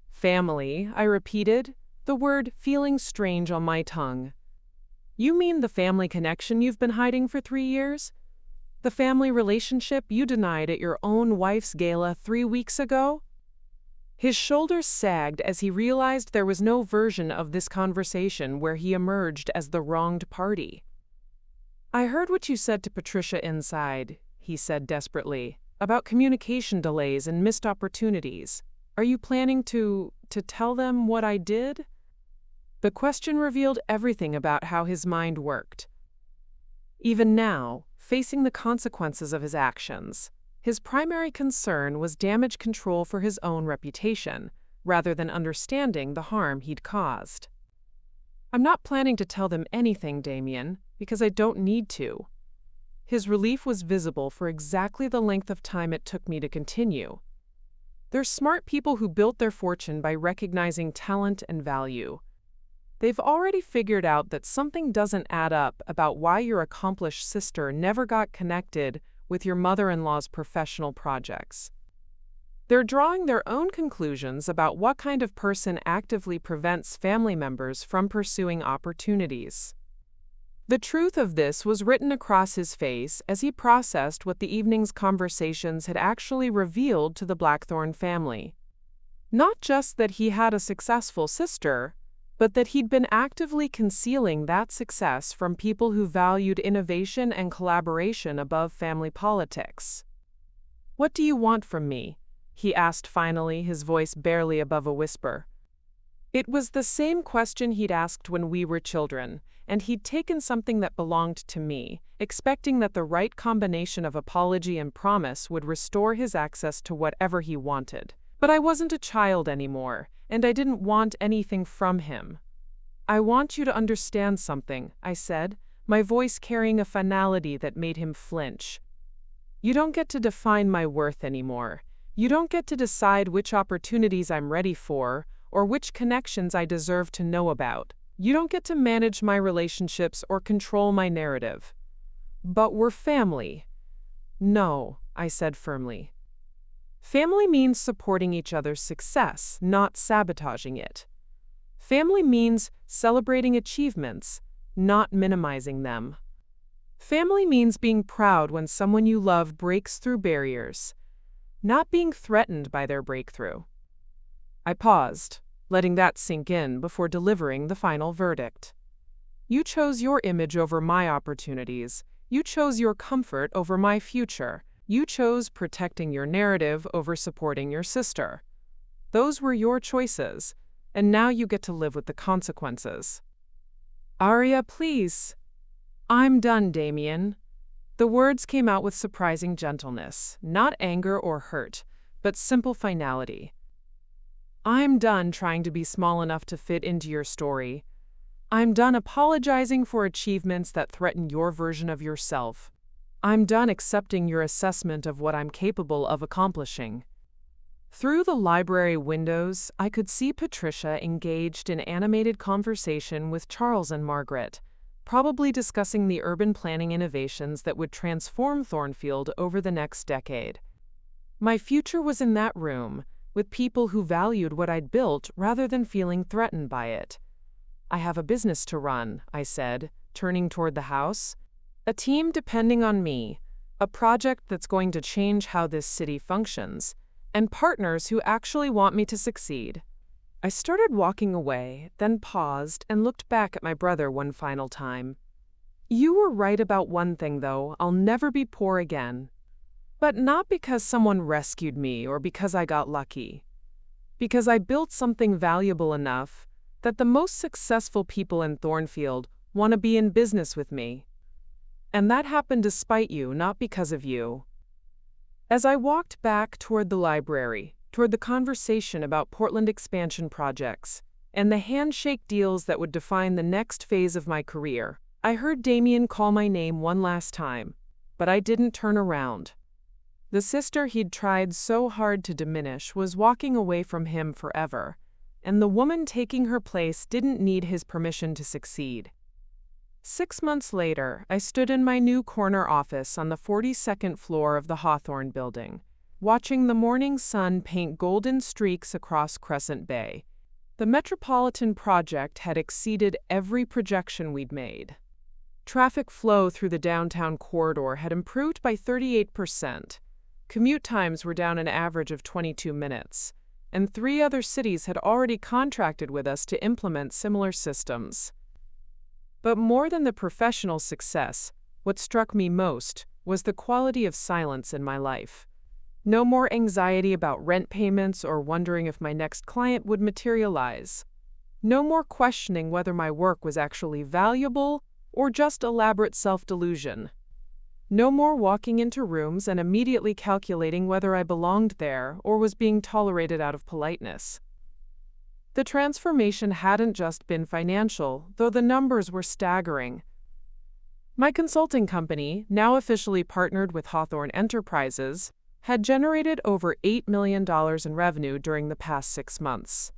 "Family," I repeated, the word feeling strange on my tongue. "You mean the family connection you've been hiding for 3 years? The family relationship you denied at your own wife's gala 3 weeks ago?" His shoulders sagged as he realized there was no version of this conversation where he emerged as the wronged party. "I heard what you said to Patricia inside," he said desperately, "about communication delays and missed opportunities. Are you planning to tell them what I did?" The question revealed everything about how his mind worked. Even now, facing the consequences of his actions, his primary concern was damage control for his own reputation, rather than understanding the harm he'd caused. I'm not planning to tell them anything, Damien, because I don't need to. His relief was visible for exactly the length of time it took me to continue. They're smart people who built their fortune by recognizing talent and value. They've already figured out that something doesn't add up about why your accomplished sister never got connected with your mother-in-law's professional projects. They're drawing their own conclusions about what kind of person actively prevents family members from pursuing opportunities. The truth of this was written across his face as he processed what the evening's conversations had actually revealed to the Blackthorne family. Not just that he had a successful sister, but that he'd been actively concealing that success from people who valued innovation and collaboration above family politics. "What do you want from me?" he asked finally, his voice barely above a whisper. It was the same question he'd asked when we were children, and he'd taken something that belonged to me, expecting that the right combination of apology and promise would restore his access to whatever he wanted. But I wasn't a child anymore, and I didn't want anything from him. "I want you to understand something," I said, my voice carrying a finality that made him flinch. "You don't get to define my worth anymore. You don't get to decide which opportunities I'm ready for, or which connections I deserve to know about. You don't get to manage my relationships or control my narrative. But we're family." "No," I said firmly. Family means supporting each other's success, not sabotaging it. Family means celebrating achievements, not minimizing them. Family means being proud when someone you love breaks through barriers, not being threatened by their breakthrough. I paused, letting that sink in before delivering the final verdict. "You chose your image over my opportunities. You chose your comfort over my future. You chose protecting your narrative over supporting your sister. Those were your choices, and now you get to live with the consequences." "Aria, please." "I'm done, Damien." The words came out with surprising gentleness, not anger or hurt, but simple finality. "I'm done trying to be small enough to fit into your story. I'm done apologizing for achievements that threaten your version of yourself. I'm done accepting your assessment of what I'm capable of accomplishing." Through the library windows, I could see Patricia engaged in animated conversation with Charles and Margaret, probably discussing the urban planning innovations that would transform Thornfield over the next decade. My future was in that room, with people who valued what I'd built rather than feeling threatened by it. "I have a business to run," I said, turning toward the house. "A team depending on me, a project that's going to change how this city functions, and partners who actually want me to succeed." I started walking away, then paused and looked back at my brother one final time. "You were right about one thing, though. I'll never be poor again. But not because someone rescued me or because I got lucky. Because I built something valuable enough that the most successful people in Thornfield want to be in business with me. And that happened despite you, not because of you." As I walked back toward the library, toward the conversation about Portland expansion projects, and the handshake deals that would define the next phase of my career, I heard Damien call my name one last time, but I didn't turn around. The sister he'd tried so hard to diminish was walking away from him forever, and the woman taking her place didn't need his permission to succeed. 6 months later, I stood in my new corner office on the 42nd floor of the Hawthorne building, watching the morning sun paint golden streaks across Crescent Bay. The Metropolitan project had exceeded every projection we'd made. Traffic flow through the downtown corridor had improved by 38%. Commute times were down an average of 22 minutes, and 3 other cities had already contracted with us to implement similar systems. But more than the professional success, what struck me most was the quality of silence in my life. No more anxiety about rent payments or wondering if my next client would materialize. No more questioning whether my work was actually valuable or just elaborate self-delusion. No more walking into rooms and immediately calculating whether I belonged there or was being tolerated out of politeness. The transformation hadn't just been financial, though the numbers were staggering. My consulting company, now officially partnered with Hawthorne Enterprises, had generated over $8 million in revenue during the past 6 months.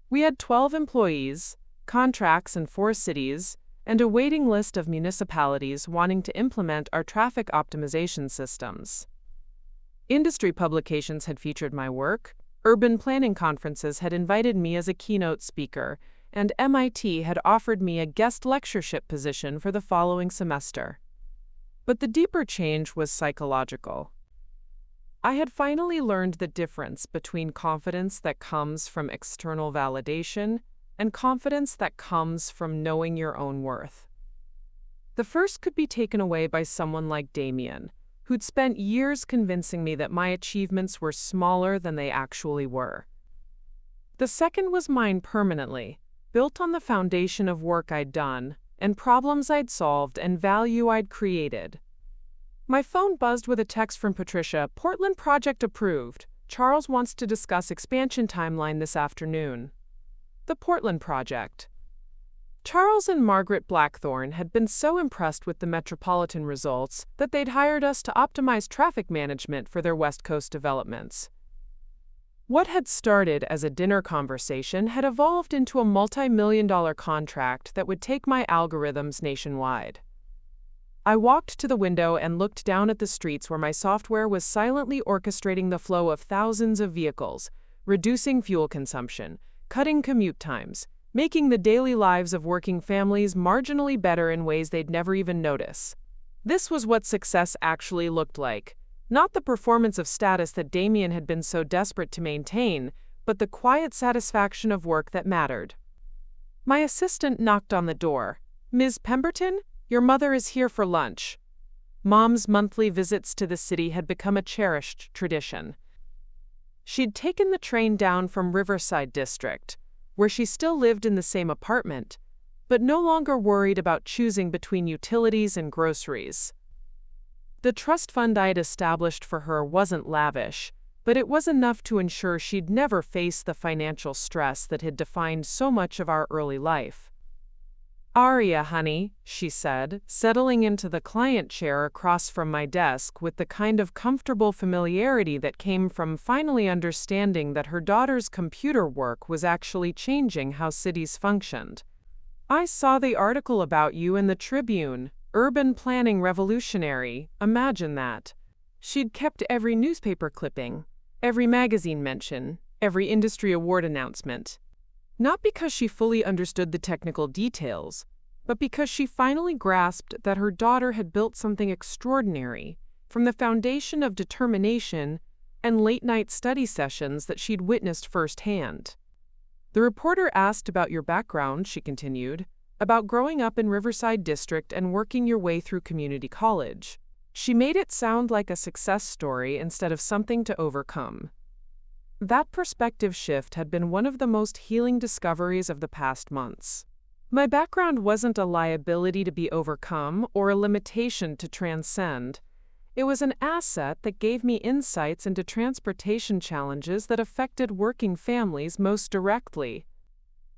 We had 12 employees, contracts in 4 cities, and a waiting list of municipalities wanting to implement our traffic optimization systems. Industry publications had featured my work, urban planning conferences had invited me as a keynote speaker, and MIT had offered me a guest lectureship position for the following semester. But the deeper change was psychological. I had finally learned the difference between confidence that comes from external validation and confidence that comes from knowing your own worth. The first could be taken away by someone like Damien, who'd spent years convincing me that my achievements were smaller than they actually were. The second was mine permanently, built on the foundation of work I'd done, and problems I'd solved, and value I'd created. My phone buzzed with a text from Patricia. "Portland project approved. Charles wants to discuss expansion timeline this afternoon." The Portland project. Charles and Margaret Blackthorne had been so impressed with the metropolitan results that they'd hired us to optimize traffic management for their West Coast developments. What had started as a dinner conversation had evolved into a multi-million-dollar contract that would take my algorithms nationwide. I walked to the window and looked down at the streets where my software was silently orchestrating the flow of thousands of vehicles, reducing fuel consumption, cutting commute times, making the daily lives of working families marginally better in ways they'd never even notice. This was what success actually looked like. Not the performance of status that Damien had been so desperate to maintain, but the quiet satisfaction of work that mattered. My assistant knocked on the door. "Ms. Pemberton, your mother is here for lunch." Mom's monthly visits to the city had become a cherished tradition. She'd taken the train down from Riverside District, where she still lived in the same apartment, but no longer worried about choosing between utilities and groceries. The trust fund I'd established for her wasn't lavish, but it was enough to ensure she'd never face the financial stress that had defined so much of our early life. "Aria, honey," she said, settling into the client chair across from my desk with the kind of comfortable familiarity that came from finally understanding that her daughter's computer work was actually changing how cities functioned. "I saw the article about you in the Tribune. Urban planning revolutionary, imagine that." She'd kept every newspaper clipping, every magazine mention, every industry award announcement. Not because she fully understood the technical details, but because she finally grasped that her daughter had built something extraordinary from the foundation of determination and late-night study sessions that she'd witnessed firsthand. "The reporter asked about your background," she continued, "about growing up in Riverside District and working your way through community college. She made it sound like a success story instead of something to overcome." That perspective shift had been one of the most healing discoveries of the past months. My background wasn't a liability to be overcome or a limitation to transcend. It was an asset that gave me insights into transportation challenges that affected working families most directly.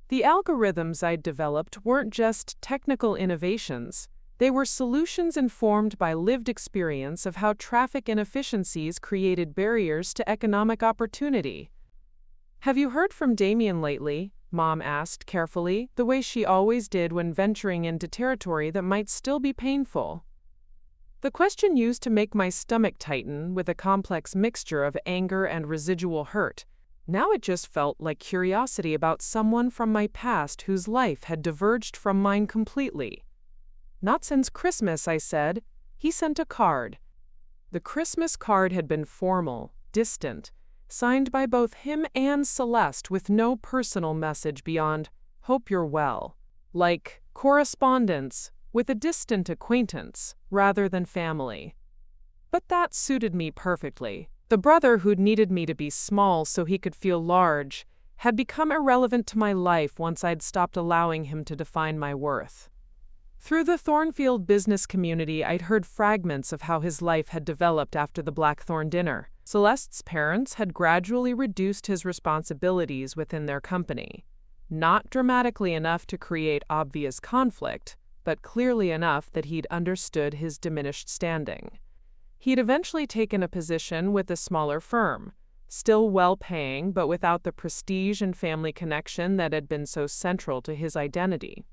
The algorithms I'd developed weren't just technical innovations. They were solutions informed by lived experience of how traffic inefficiencies created barriers to economic opportunity. "Have you heard from Damien lately?" Mom asked carefully, the way she always did when venturing into territory that might still be painful. The question used to make my stomach tighten with a complex mixture of anger and residual hurt. Now it just felt like curiosity about someone from my past whose life had diverged from mine completely. "Not since Christmas," I said. He sent a card. The Christmas card had been formal, distant, signed by both him and Celeste with no personal message beyond, "Hope you're well." Like correspondence with a distant acquaintance rather than family. But that suited me perfectly. The brother who'd needed me to be small so he could feel large had become irrelevant to my life once I'd stopped allowing him to define my worth. Through the Thornfield business community, I'd heard fragments of how his life had developed after the Blackthorne dinner. Celeste's parents had gradually reduced his responsibilities within their company, not dramatically enough to create obvious conflict, but clearly enough that he'd understood his diminished standing. He'd eventually taken a position with a smaller firm, still well-paying but without the prestige and family connection that had been so central to his identity.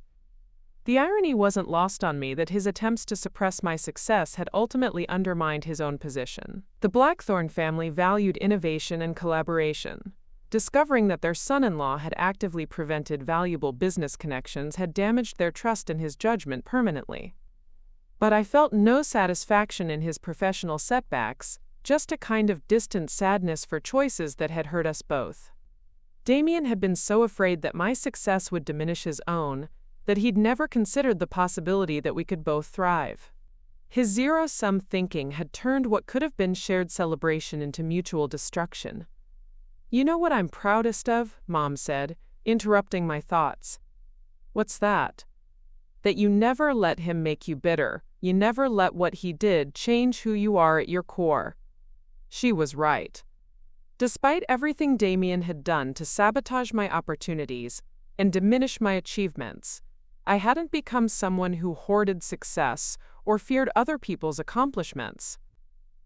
The irony wasn't lost on me that his attempts to suppress my success had ultimately undermined his own position. The Blackthorne family valued innovation and collaboration. Discovering that their son-in-law had actively prevented valuable business connections had damaged their trust in his judgment permanently. But I felt no satisfaction in his professional setbacks, just a kind of distant sadness for choices that had hurt us both. Damien had been so afraid that my success would diminish his own, that he'd never considered the possibility that we could both thrive. His zero-sum thinking had turned what could have been shared celebration into mutual destruction. "You know what I'm proudest of?" Mom said, interrupting my thoughts. "What's that?" "That you never let him make you bitter. You never let what he did change who you are at your core." She was right. Despite everything Damien had done to sabotage my opportunities and diminish my achievements, I hadn't become someone who hoarded success or feared other people's accomplishments.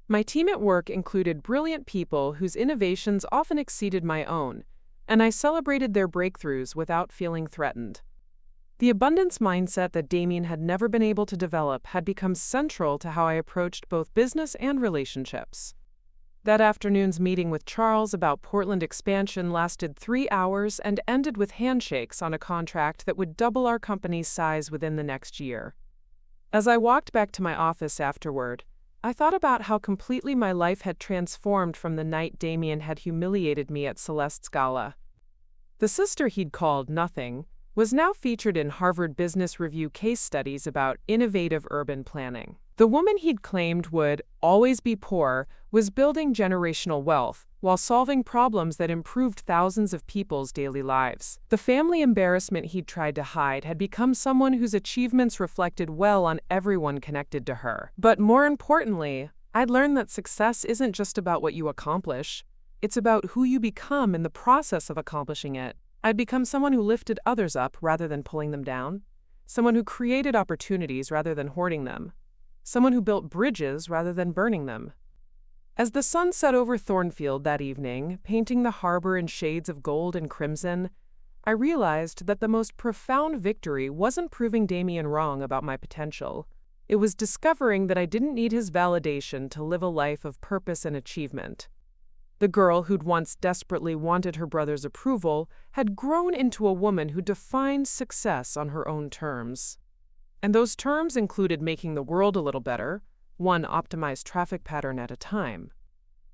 My team at work included brilliant people whose innovations often exceeded my own, and I celebrated their breakthroughs without feeling threatened. The abundance mindset that Damien had never been able to develop had become central to how I approached both business and relationships. That afternoon's meeting with Charles about Portland expansion lasted 3 hours and ended with handshakes on a contract that would double our company's size within the next year. As I walked back to my office afterward, I thought about how completely my life had transformed from the night Damien had humiliated me at Celeste's gala. The sister he'd called nothing was now featured in Harvard Business Review case studies about innovative urban planning. The woman he'd claimed would always be poor was building generational wealth while solving problems that improved thousands of people's daily lives. The family embarrassment he'd tried to hide had become someone whose achievements reflected well on everyone connected to her. But more importantly, I'd learned that success isn't just about what you accomplish. It's about who you become in the process of accomplishing it. I'd become someone who lifted others up rather than pulling them down. Someone who created opportunities rather than hoarding them. Someone who built bridges rather than burning them. As the sun set over Thornfield that evening, painting the harbor in shades of gold and crimson, I realized that the most profound victory wasn't proving Damien wrong about my potential. It was discovering that I didn't need his validation to live a life of purpose and achievement. The girl who'd once desperately wanted her brother's approval had grown into a woman who defined success on her own terms. And those terms included making the world a little better, one optimized traffic pattern at a time.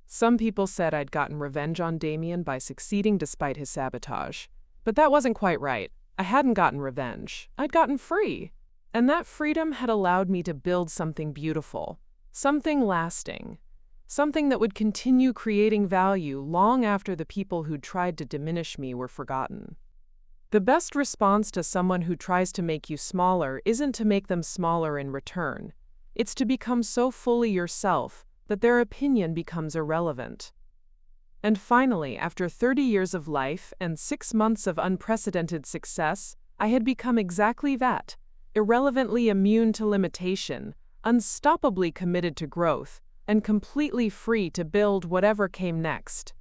Some people said I'd gotten revenge on Damien by succeeding despite his sabotage. But that wasn't quite right. I hadn't gotten revenge. I'd gotten free. And that freedom had allowed me to build something beautiful, something lasting, something that would continue creating value long after the people who'd tried to diminish me were forgotten. The best response to someone who tries to make you smaller isn't to make them smaller in return. It's to become so fully yourself that their opinion becomes irrelevant. And finally, after 30 years of life and 6 months of unprecedented success, I had become exactly that, irrelevantly immune to limitation, unstoppably committed to growth, and completely free to build whatever came next.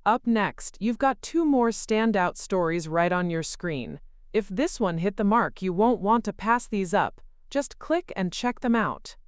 Up next, you've got 2 more standout stories right on your screen. If this one hit the mark, you won't want to pass these up. Just click and check them out.